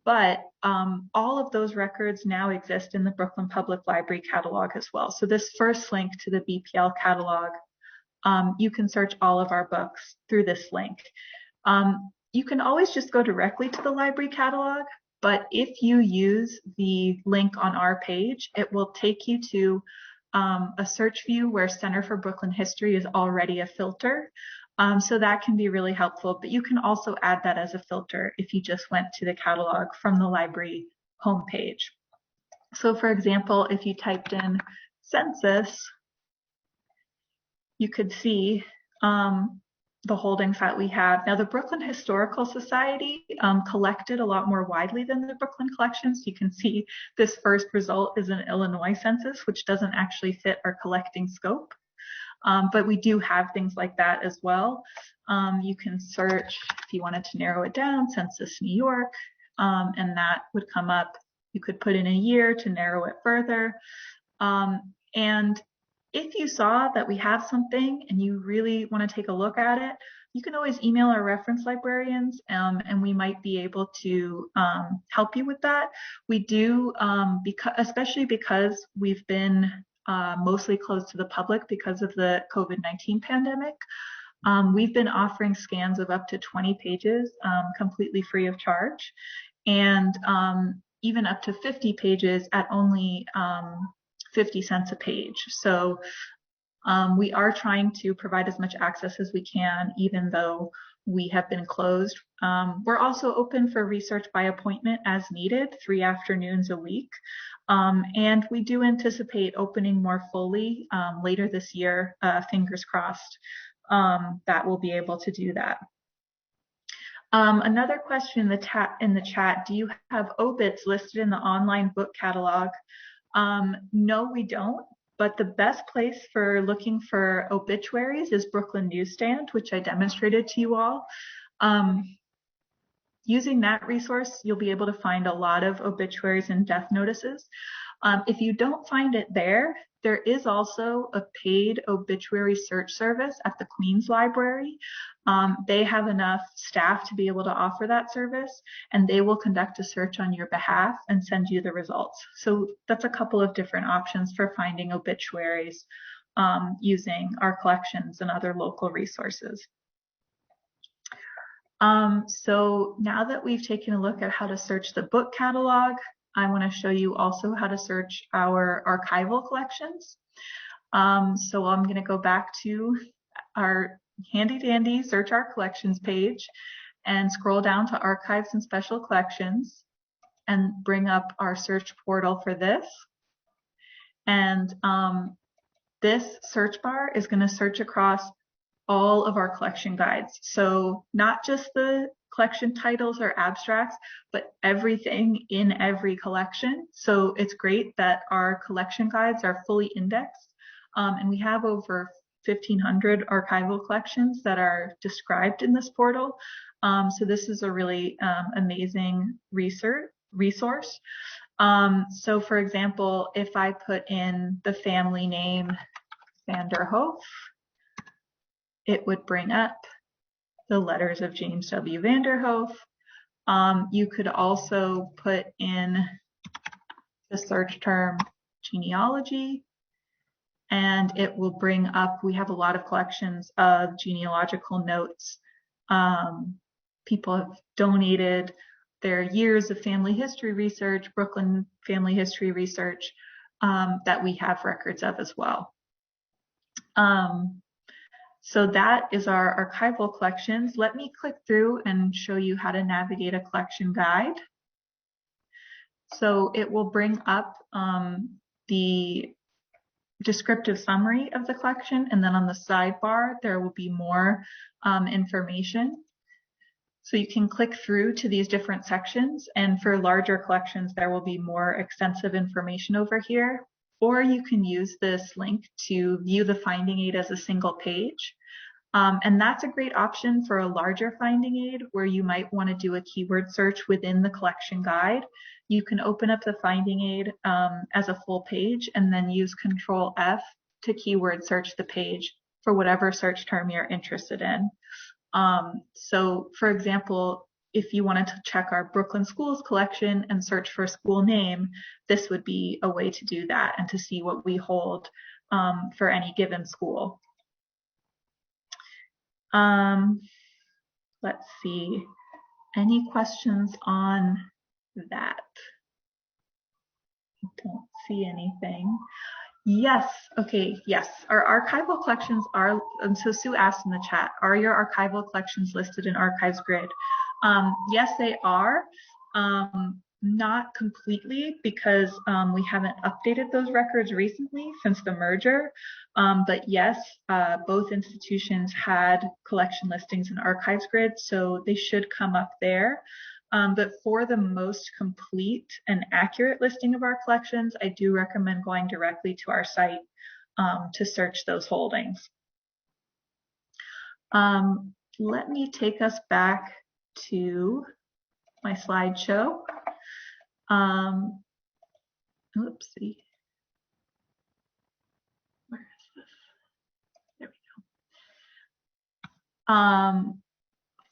but all of those records now exist in the Brooklyn Public Library catalog as well. So this first link to the BPL catalog, you can search all of our books through this link. You can always just go directly to the library catalog, but if you use the link on our page, it will take you to a search view where Center for Brooklyn History is already a filter. So that can be really helpful, but you can also add that as a filter if you just went to the catalog from the library homepage. So for example, if you typed in census, you could see the holdings that we have. Now, the Brooklyn Historical Society collected a lot more widely than the Brooklyn collections. You can see this first result is an Illinois census, which doesn't actually fit our collecting scope. But we do have things like that as well. You can search, if you wanted to narrow it down, Census New York, and that would come up. You could put in a year to narrow it further. And if you saw that we have something and you really want to take a look at it, you can always email our reference librarians, and we might be able to help you with that. We do, especially because we've been mostly closed to the public because of the COVID-19 pandemic. We've been offering scans of up to 20 pages completely free of charge, and even up to 50 pages at only 50 cents a page. So we are trying to provide as much access as we can, even though we have been closed. We're also open for research by appointment as needed, 3 afternoons a week. And we do anticipate opening more fully later this year, fingers crossed, that we'll be able to do that. Another question in the chat, do you have obits listed in the online book catalog? No, we don't, but the best place for looking for obituaries is Brooklyn Newsstand, which I demonstrated to you all. Using that resource, you'll be able to find a lot of obituaries and death notices. If you don't find it there, there is also a paid obituary search service at the Queens Library. They have enough staff to be able to offer that service, and they will conduct a search on your behalf and send you the results. So that's a couple of different options for finding obituaries using our collections and other local resources. So now that we've taken a look at how to search the book catalog, I want to show you also how to search our archival collections. So I'm going to go back to our handy dandy Search Our Collections page and scroll down to Archives and Special Collections and bring up our search portal for this. And this search bar is going to search across all of our collection guides. So not just the collection titles or abstracts, but everything in every collection. So it's great that our collection guides are fully indexed, and we have over 1,500 archival collections that are described in this portal. So this is a really amazing resource. So for example, if I put in the family name Vanderhoof, it would bring up the letters of James W. Vanderhoof. You could also put in the search term genealogy, and it will bring up, we have a lot of collections of genealogical notes. People have donated their years of family history research, Brooklyn family history research, that we have records of as well. So that is our archival collections. Let me click through and show you how to navigate a collection guide. So it will bring up the descriptive summary of the collection, and then on the sidebar there will be more information. So you can click through to these different sections, and for larger collections there will be more extensive information over here, or you can use this link to view the finding aid as a single page. And that's a great option for a larger finding aid where you might want to do a keyword search within the collection guide. You can open up the finding aid as a full page and then use Control F to keyword search the page for whatever search term you're interested in. So for example, if you wanted to check our Brooklyn Schools collection and search for school name, this would be a way to do that and to see what we hold for any given school. Let's see, any questions on that? I don't see anything. Yes, okay, yes. Our archival collections are, and so Sue asked in the chat, are your archival collections listed in Archives Grid? Yes, they are. Not completely, because we haven't updated those records recently since the merger. But yes, both institutions had collection listings in Archives Grid, so they should come up there. But for the most complete and accurate listing of our collections, I do recommend going directly to our site to search those holdings. Let me take us back to my slideshow. Oopsie. Where is this? There we go.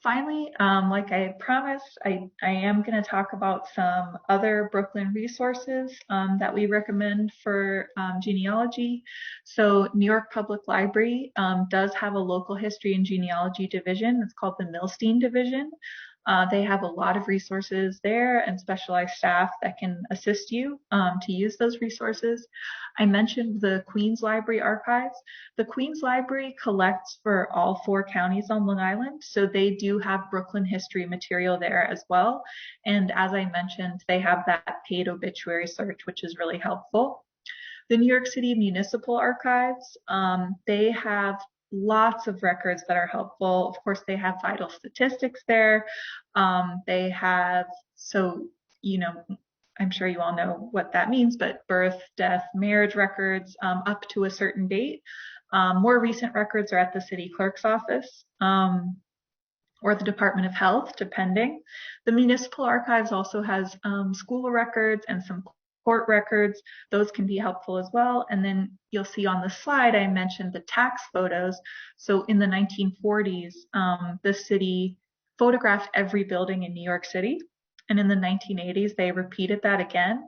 Finally, like I promised, I am going to talk about some other Brooklyn resources that we recommend for genealogy. So New York Public Library does have a local history and genealogy division. It's called the Newsstand division. They have a lot of resources there and specialized staff that can assist you to use those resources. I mentioned the Queens Library Archives. The Queens Library collects for all 4 counties on Long Island, so they do have Brooklyn history material there as well. And as I mentioned, they have that paid obituary search, which is really helpful. The New York City Municipal Archives, they have lots of records that are helpful. Of course, they have vital statistics there. They have, so, you know, I'm sure you all know what that means, but birth, death, marriage records up to a certain date. More recent records are at the city clerk's office or the Department of Health, depending. The Municipal Archives also has school records and some court records. Those can be helpful as well. And then you'll see on the slide, I mentioned the tax photos. So in the 1940s, the city photographed every building in New York City. And in the 1980s, they repeated that again.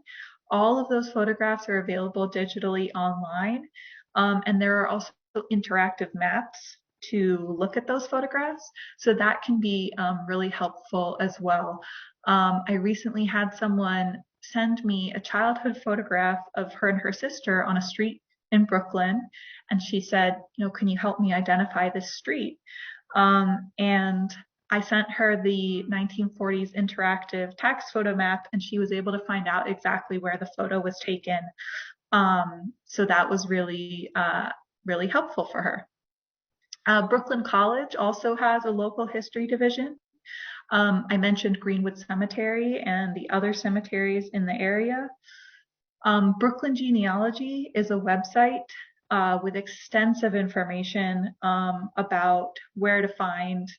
All of those photographs are available digitally online. And there are also interactive maps to look at those photographs. So that can be really helpful as well. I recently had someone send me a childhood photograph of her and her sister on a street in Brooklyn. And she said, you know, can you help me identify this street? And I sent her the 1940s interactive tax photo map, and she was able to find out exactly where the photo was taken. So that was really, really helpful for her. Brooklyn College also has a local history division. I mentioned Greenwood Cemetery and the other cemeteries in the area. Brooklyn Genealogy is a website with extensive information about where to find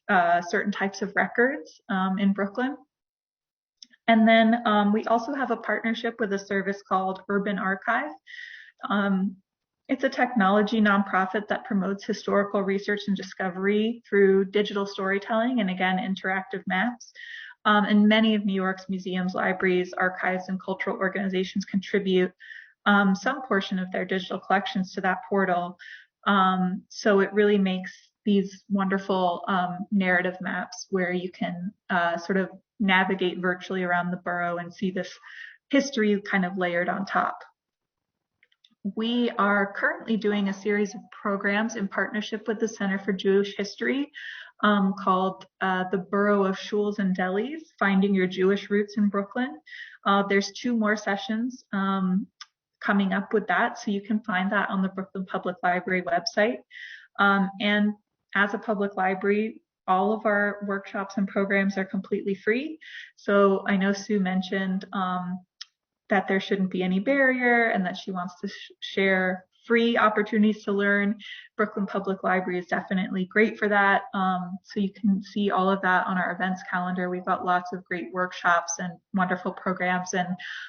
certain types of records in Brooklyn. And then we also have a partnership with a service called Urban Archive. It's a technology nonprofit that promotes historical research and discovery through digital storytelling and, again, interactive maps. And many of New York's museums, libraries, archives, and cultural organizations contribute some portion of their digital collections to that portal. So it really makes these wonderful narrative maps where you can sort of navigate virtually around the borough and see this history kind of layered on top. We are currently doing a series of programs in partnership with the Center for Jewish History called the Borough of Shuls and Delis, Finding Your Jewish Roots in Brooklyn. There's 2 more sessions coming up with that, so you can find that on the Brooklyn Public Library website. And as a public library, all of our workshops and programs are completely free. So I know Sue mentioned that there shouldn't be any barrier and that she wants to share free opportunities to learn. Brooklyn Public Library is definitely great for that. So you can see all of that on our events calendar. We've got lots of great workshops and wonderful programs. And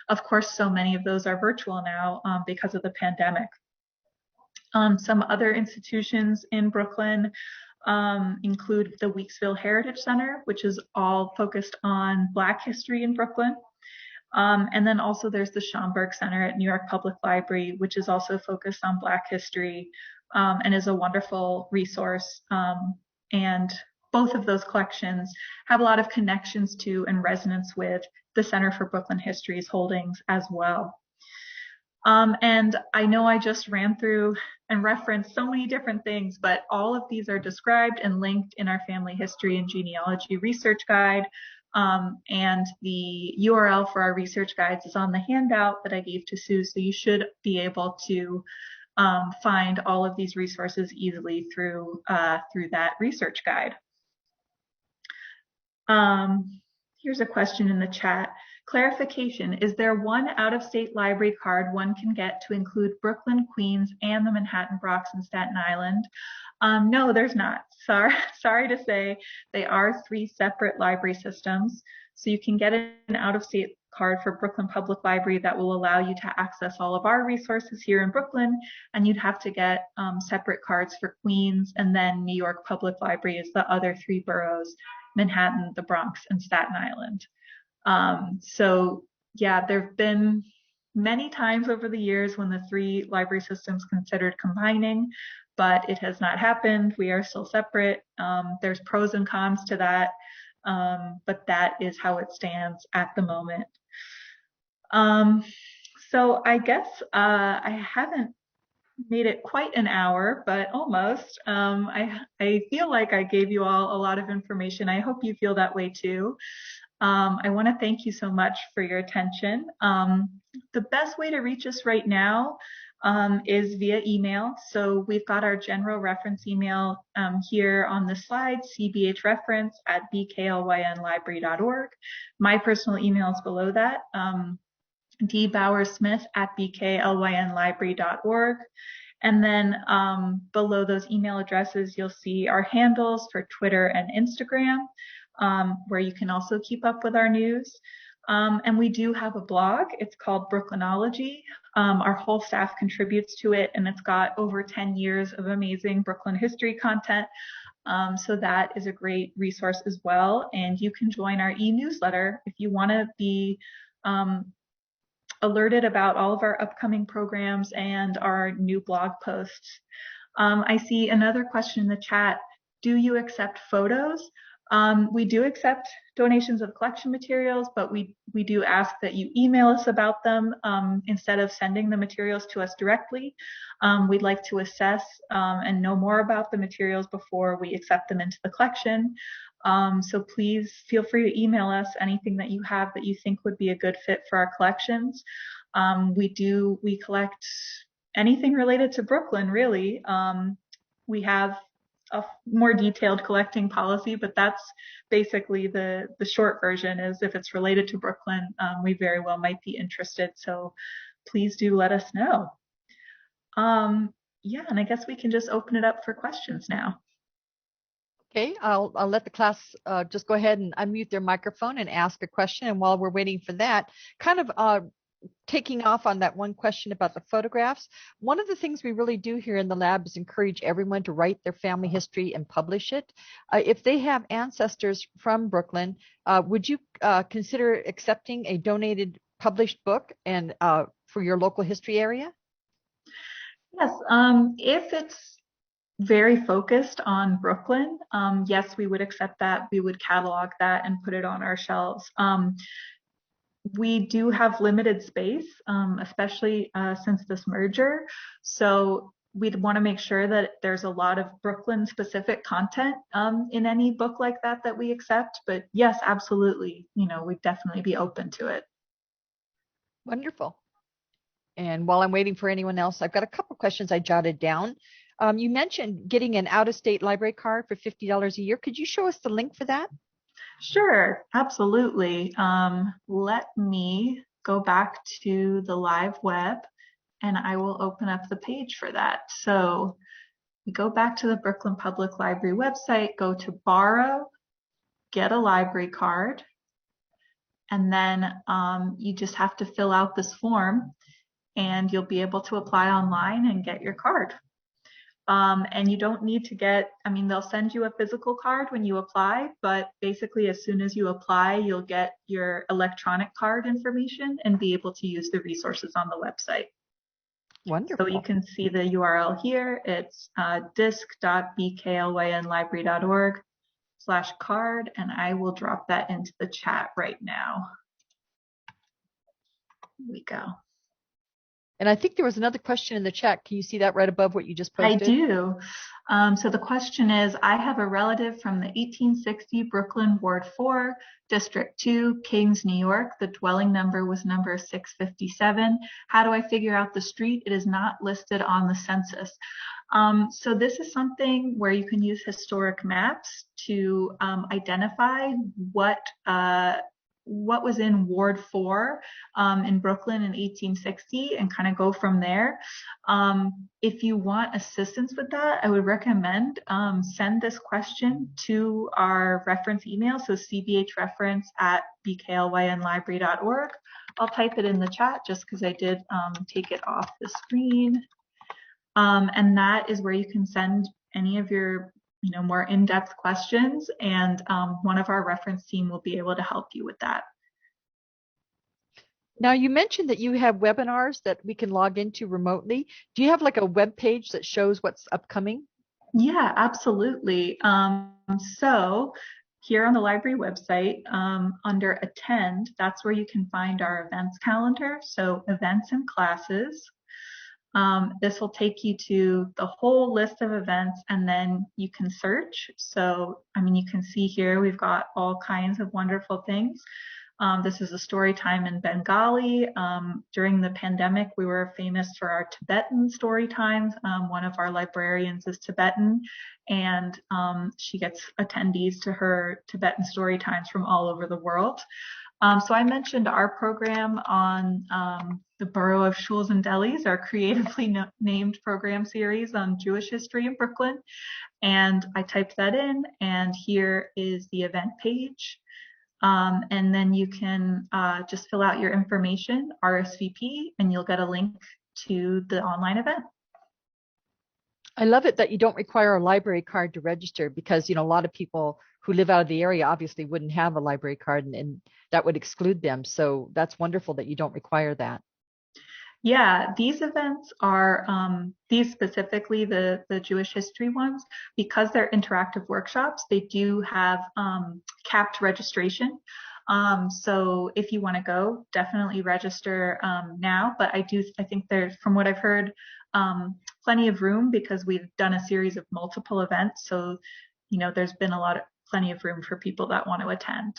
of course, so many of those are virtual now because of the pandemic. Some other institutions in Brooklyn include the Weeksville Heritage Center, which is all focused on Black history in Brooklyn. And then also there's the Schomburg Center at New York Public Library, which is also focused on Black history and is a wonderful resource. And both of those collections have a lot of connections to and resonance with the Center for Brooklyn History's holdings as well. And I know I just ran through and referenced so many different things, but all of these are described and linked in our Family History and Genealogy Research Guide. And the URL for our research guides is on the handout that I gave to Sue, so you should be able to find all of these resources easily through that research guide. Here's a question in the chat. Clarification, is there one out-of-state library card one can get to include Brooklyn, Queens, and the Manhattan, Bronx, and Staten Island? No, there's not. Sorry to say, they are 3 separate library systems. So you can get an out-of-state card for Brooklyn Public Library that will allow you to access all of our resources here in Brooklyn, and you'd have to get separate cards for Queens, and then New York Public Library is the other 3 boroughs, Manhattan, the Bronx, and Staten Island. So yeah, there have been many times over the years when the 3 library systems considered combining, but it has not happened. We are still separate. There's pros and cons to that, but that is how it stands at the moment. So I guess I haven't made it quite an hour, but almost. I feel like I gave you all a lot of information. I hope you feel that way too. I want to thank you so much for your attention. The best way to reach us right now is via email. So we've got our general reference email here on the slide, cbhreference@bklynlibrary.org. My personal email is below that, dbowersmith@bklynlibrary.org. And then below those email addresses, you'll see our handles for Twitter and Instagram, where you can also keep up with our news. And we do have a blog. It's called Brooklynology. Our whole staff contributes to it, and it's got over 10 years of amazing Brooklyn history content. So that is a great resource as well. And you can join our e-newsletter if you want to be alerted about all of our upcoming programs and our new blog posts. I see another question in the chat. Do you accept photos? We do accept donations of collection materials, but we do ask that you email us about them instead of sending the materials to us directly. We'd like to assess and know more about the materials before we accept them into the collection. So please feel free to email us anything that you have that you think would be a good fit for our collections. We collect anything related to Brooklyn, really. We have a more detailed collecting policy, but that's basically the short version. Is if it's related to Brooklyn, we very well might be interested. So please do let us know. Yeah, and I guess we can just open it up for questions now. Okay, I'll let the class just go ahead and unmute their microphone and ask a question. And while we're waiting for that, kind of taking off on that one question about the photographs, one of the things we really do here in the lab is encourage everyone to write their family history and publish it. If they have ancestors from Brooklyn, would you consider accepting a donated published book and for your local history area? Yes, if it's very focused on Brooklyn, yes, we would accept that. We would catalog that and put it on our shelves. we do have limited space, especially since this merger. So we'd want to make sure that there's a lot of Brooklyn specific content in any book like that we accept. But yes, absolutely. We'd definitely be open to it. Wonderful. And while I'm waiting for anyone else, I've got a couple questions I jotted down. You mentioned getting an out-of-state library card for $50 a year. Could you show us the link for that? Sure, absolutely. Let me go back to the live web and I will open up the page for that. So we go back to the Brooklyn Public Library website, go to borrow, get a library card, and then you just have to fill out this form and you'll be able to apply online and get your card. And you don't need to they'll send you a physical card when you apply, but basically as soon as you apply, you'll get your electronic card information and be able to use the resources on the website. Wonderful. So you can see the URL here. It's disc.bklynlibrary.org/card, and I will drop that into the chat right now. Here we go. And I think there was another question in the chat. Can you see that right above what you just posted? I do. So the question is, I have a relative from the 1860 Brooklyn Ward 4, District 2, Kings, New York. The dwelling number was number 657. How do I figure out the street? It is not listed on the census. So this is something where you can use historic maps to identify what was in Ward 4 in Brooklyn in 1860 and kind of go from there. If you want assistance with that, I would recommend send this question to our reference email, so cbhreference@bklynlibrary.org. I'll type it in the chat just because I did take it off the screen. And that is where you can send any of your more in-depth questions, and one of our reference team will be able to help you with that. Now, you mentioned that you have webinars that we can log into remotely. Do you have like a web page that shows what's upcoming? Yeah, absolutely. So here on the library website, under Attend, that's where you can find our events calendar. So events and classes. This will take you to the whole list of events, and then you can search. So, you can see here we've got all kinds of wonderful things. This is a story time in Bengali. During the pandemic, we were famous for our Tibetan story times. One of our librarians is Tibetan, and she gets attendees to her Tibetan story times from all over the world. So I mentioned our program on the Borough of Shuls and Delis, our creatively named program series on Jewish history in Brooklyn. And I typed that in, and here is the event page. And then you can just fill out your information, RSVP, and you'll get a link to the online event. I love it that you don't require a library card to register, because a lot of people who live out of the area obviously wouldn't have a library card, and that would exclude them. So that's wonderful that you don't require that. Yeah, these events are, these specifically, the Jewish history ones, because they're interactive workshops, they do have capped registration. So if you want to go, definitely register now. But I think there's, from what I've heard, plenty of room, because we've done a series of multiple events. So, there's been plenty of room for people that want to attend.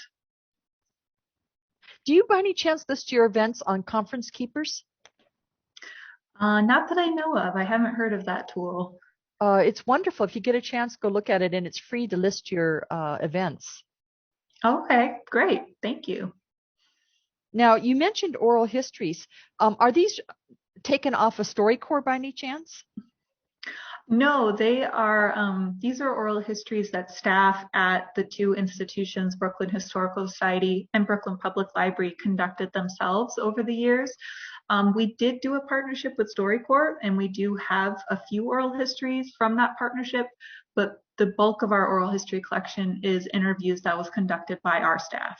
Do you by any chance list your events on Conference Keepers? Not that I know of. I haven't heard of that tool. It's wonderful. If you get a chance, go look at it, and it's free to list your events. Okay, great. Thank you. Now, you mentioned oral histories. Are these taken off of StoryCorps by any chance? No, they are, these are oral histories that staff at the two institutions, Brooklyn Historical Society and Brooklyn Public Library, conducted themselves over the years. We did do a partnership with StoryCorps, and we do have a few oral histories from that partnership, but the bulk of our oral history collection is interviews that was conducted by our staff.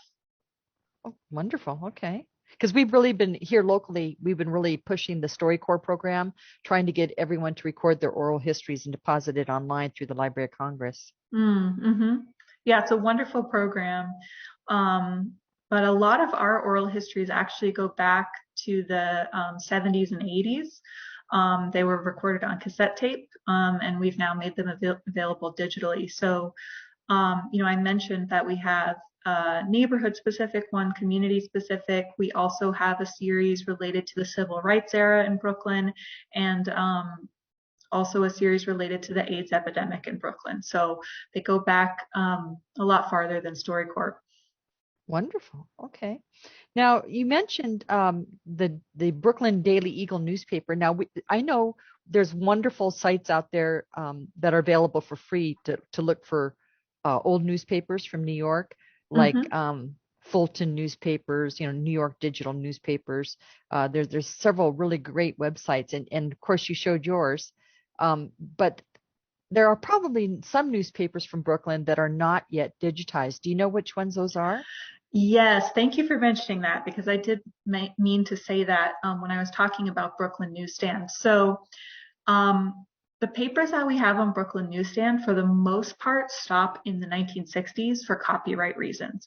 Oh, wonderful. Okay. Because we've really been here locally, we've been really pushing the StoryCorps program, trying to get everyone to record their oral histories and deposit it online through the Library of Congress. Mm-hmm. Yeah, it's a wonderful program. but a lot of our oral histories actually go back to the 70s and 80s. They were recorded on cassette tape, and we've now made them available digitally. So, I mentioned that we have neighborhood specific one, community specific. We also have a series related to the civil rights era in Brooklyn, and also a series related to the AIDS epidemic in Brooklyn. So they go back a lot farther than StoryCorps. Wonderful. Okay. Now you mentioned the Brooklyn Daily Eagle newspaper. Now I know there's wonderful sites out there that are available for free to look for old newspapers from New York, like Fulton newspapers, New York digital newspapers. There's several really great websites, and of course you showed yours. But there are probably some newspapers from Brooklyn that are not yet digitized. Do you know which ones those are? Yes, thank you for mentioning that, because I did mean to say that when I was talking about Brooklyn Newsstand. So the papers that we have on Brooklyn Newsstand, for the most part, stop in the 1960s for copyright reasons.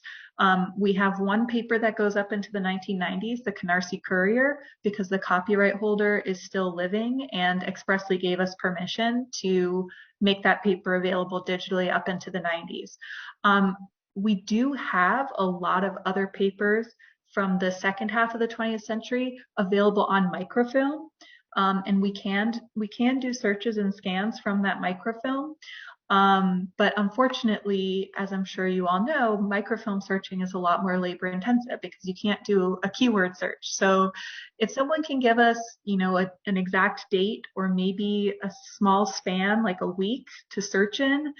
We have one paper that goes up into the 1990s, the Canarsie Courier, because the copyright holder is still living and expressly gave us permission to make that paper available digitally up into the 90s. We do have a lot of other papers from the second half of the 20th century available on microfilm. And we can do searches and scans from that microfilm. But unfortunately, as I'm sure you all know, microfilm searching is a lot more labor intensive because you can't do a keyword search. So if someone can give us, an exact date or maybe a small span, like a week to search in,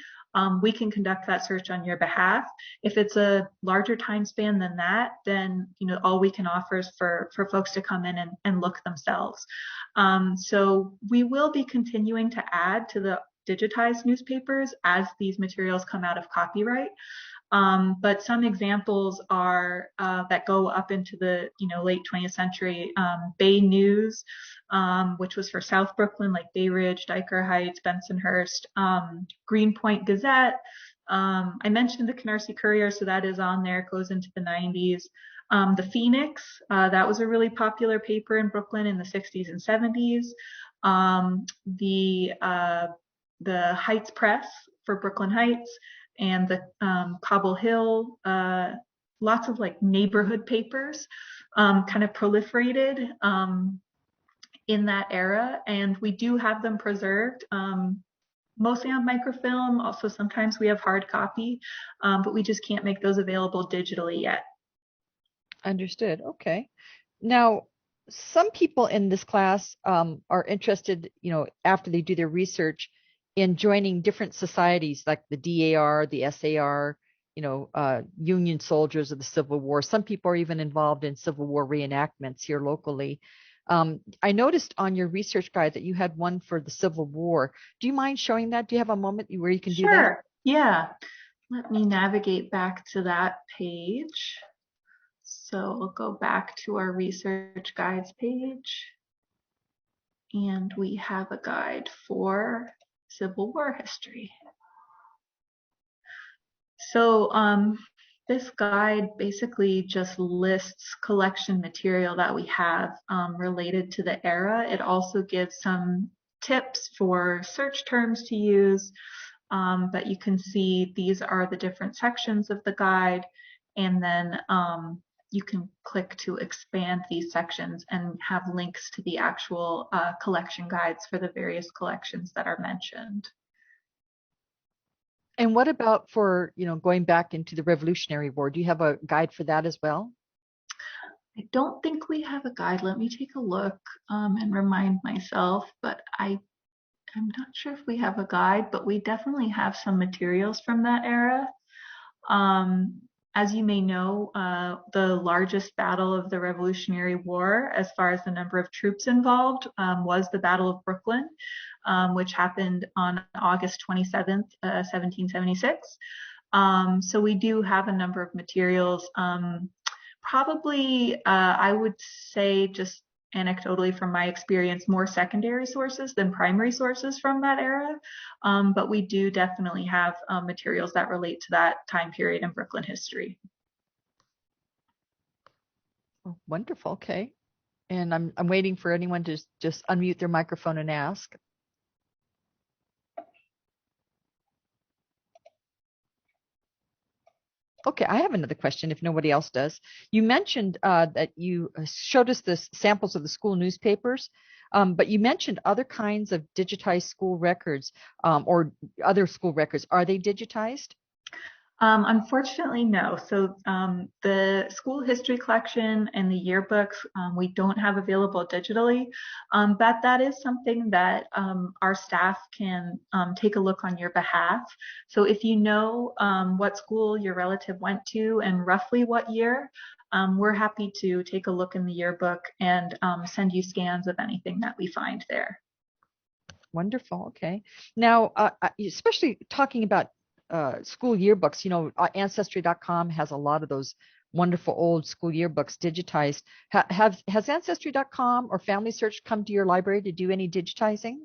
we can conduct that search on your behalf. If it's a larger time span than that, then all we can offer is for folks to come in and look themselves. So we will be continuing to add to the digitized newspapers as these materials come out of copyright. But some examples are that go up into the late 20th century. Bay News, which was for South Brooklyn, like Bay Ridge, Dyker Heights, Bensonhurst. Greenpoint Gazette. I mentioned the Canarsie Courier, so that is on there. It goes into the 90s. The Phoenix, that was a really popular paper in Brooklyn in the 60s and 70s. The Heights Press for Brooklyn Heights, and the Cobble Hill, lots of like neighborhood papers kind of proliferated in that era, and we do have them preserved, mostly on microfilm. Also, sometimes we have hard copy, but we just can't make those available digitally yet. Understood. Okay. Now, some people in this class are interested, after they do their research, in joining different societies like the DAR, the SAR, Union soldiers of the Civil War. Some people are even involved in Civil War reenactments here locally. I noticed on your research guide that you had one for the Civil War. Do you mind showing that? Do you have a moment where you can do that? Sure. Yeah. Let me navigate back to that page. So we'll go back to our research guides page. And we have a guide for Civil War history. So this guide basically just lists collection material that we have related to the era. It also gives some tips for search terms to use, but you can see these are the different sections of the guide, and then you can click to expand these sections and have links to the actual collection guides for the various collections that are mentioned. And what about for, going back into the Revolutionary War? Do you have a guide for that as well? I don't think we have a guide. Let me take a look and remind myself, but I'm not sure if we have a guide, but we definitely have some materials from that era. As you may know, the largest battle of the Revolutionary War, as far as the number of troops involved, was the Battle of Brooklyn, which happened on August 27th, 1776. So we do have a number of materials. Probably, I would say, just anecdotally from my experience, more secondary sources than primary sources from that era. But we do definitely have materials that relate to that time period in Brooklyn history. Oh, wonderful. Okay. And I'm waiting for anyone to just unmute their microphone and ask. Okay, I have another question if nobody else does. You mentioned that you showed us the samples of the school newspapers, but you mentioned other kinds of digitized school records or other school records. Are they digitized? Unfortunately, no. So the school history collection and the yearbooks we don't have available digitally, but that is something that our staff can take a look on your behalf. So if you know what school your relative went to and roughly what year, we're happy to take a look in the yearbook and send you scans of anything that we find there. Wonderful. Okay. Now, especially talking about school yearbooks, Ancestry.com has a lot of those wonderful old school yearbooks digitized. Has Ancestry.com or Family Search come to your library to do any digitizing?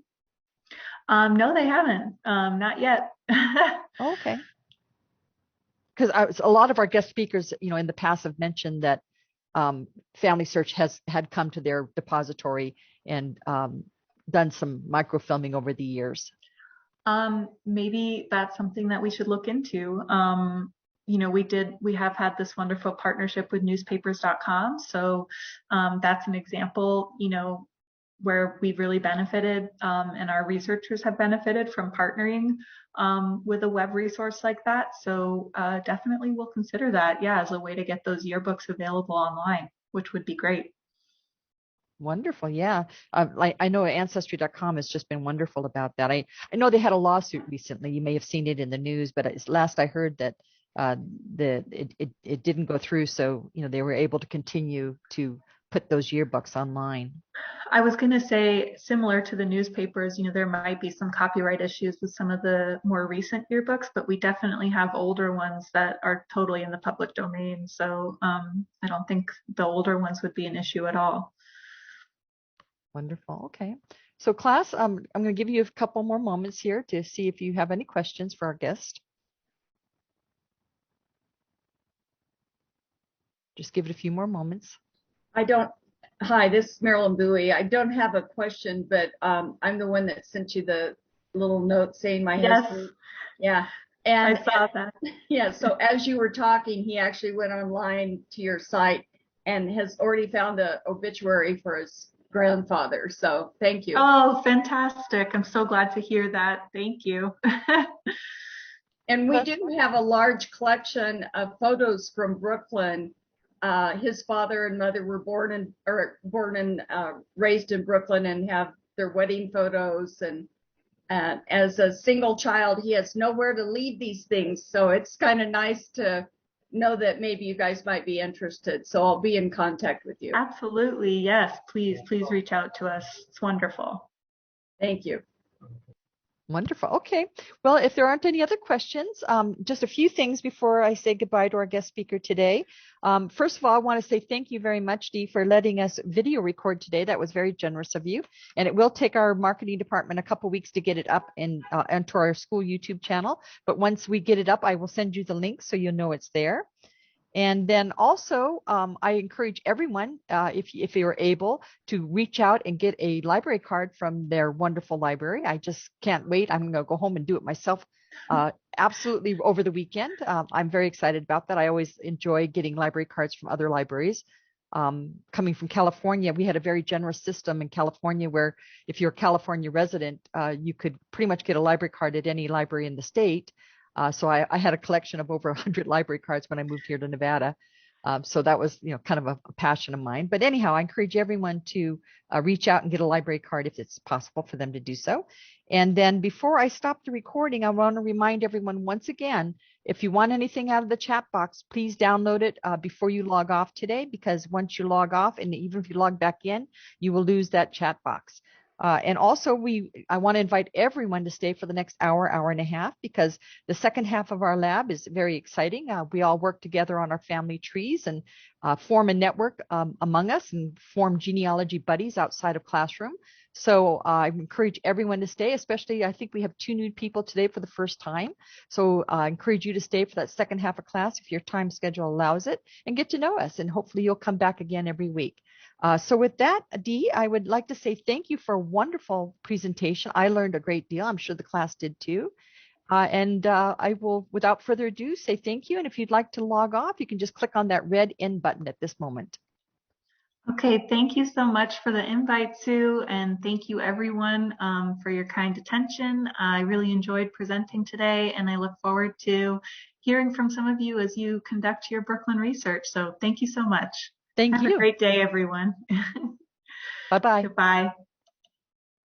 No, they haven't. Not yet. Okay. Because a lot of our guest speakers, in the past have mentioned that Family Search had come to their depository and done some microfilming over the years. Maybe that's something that we should look into. We have had this wonderful partnership with newspapers.com. So that's an example, where we've really benefited and our researchers have benefited from partnering with a web resource like that. So definitely we'll consider that, as a way to get those yearbooks available online, which would be great. Wonderful. Yeah. I know Ancestry.com has just been wonderful about that. I know they had a lawsuit recently. You may have seen it in the news, but last I heard that it didn't go through. So, they were able to continue to put those yearbooks online. I was going to say, similar to the newspapers, there might be some copyright issues with some of the more recent yearbooks, but we definitely have older ones that are totally in the public domain. So I don't think the older ones would be an issue at all. Wonderful. Okay. So class, I'm going to give you a couple more moments here to see if you have any questions for our guest. Just give it a few more moments. Hi, this is Marilyn Bowie. I don't have a question, but I'm the one that sent you the little note saying my husband. Yeah. And I saw that. Yeah. So as you were talking, he actually went online to your site and has already found the obituary for his grandfather. So thank you. Oh, fantastic. I'm so glad to hear that. Thank you. And we do have a large collection of photos from Brooklyn. His father and mother were born and raised in Brooklyn and have their wedding photos. And as a single child, he has nowhere to leave these things. So it's kind of nice to know that maybe you guys might be interested. So I'll be in contact with you. Absolutely. Yes. Please reach out to us. It's wonderful. Thank you. Wonderful. Okay. Well, if there aren't any other questions, just a few things before I say goodbye to our guest speaker today. First of all, I want to say thank you very much, Dee, for letting us video record today. That was very generous of you. And it will take our marketing department a couple weeks to get it up onto our school YouTube channel. But once we get it up, I will send you the link so you'll know it's there. And then also, I encourage everyone, if you're able, to reach out and get a library card from their wonderful library. I just can't wait. I'm going to go home and do it myself absolutely over the weekend. I'm very excited about that. I always enjoy getting library cards from other libraries. Coming from California, we had a very generous system in California where if you're a California resident, you could pretty much get a library card at any library in the state. So I had a collection of over 100 library cards when I moved here to Nevada. So that was, kind of a passion of mine. But anyhow, I encourage everyone to reach out and get a library card if it's possible for them to do so. And then before I stop the recording, I want to remind everyone once again, if you want anything out of the chat box, please download it before you log off today, because once you log off, and even if you log back in, you will lose that chat box. And also, I want to invite everyone to stay for the next hour and a half, because the second half of our lab is very exciting. We all work together on our family trees and form a network among us and form genealogy buddies outside of classroom. So I encourage everyone to stay, especially I think we have 2 new people today for the first time. So I encourage you to stay for that second half of class if your time schedule allows it, and get to know us. And hopefully you'll come back again every week. So with that, Dee, I would like to say thank you for a wonderful presentation. I learned a great deal. I'm sure the class did too. I will, without further ado, say thank you. And if you'd like to log off, you can just click on that red end button at this moment. Okay, thank you so much for the invite, Sue, and thank you everyone for your kind attention. I really enjoyed presenting today, and I look forward to hearing from some of you as you conduct your Brooklyn research. So thank you so much. Thank you. Have a great day, everyone. Bye-bye. Goodbye.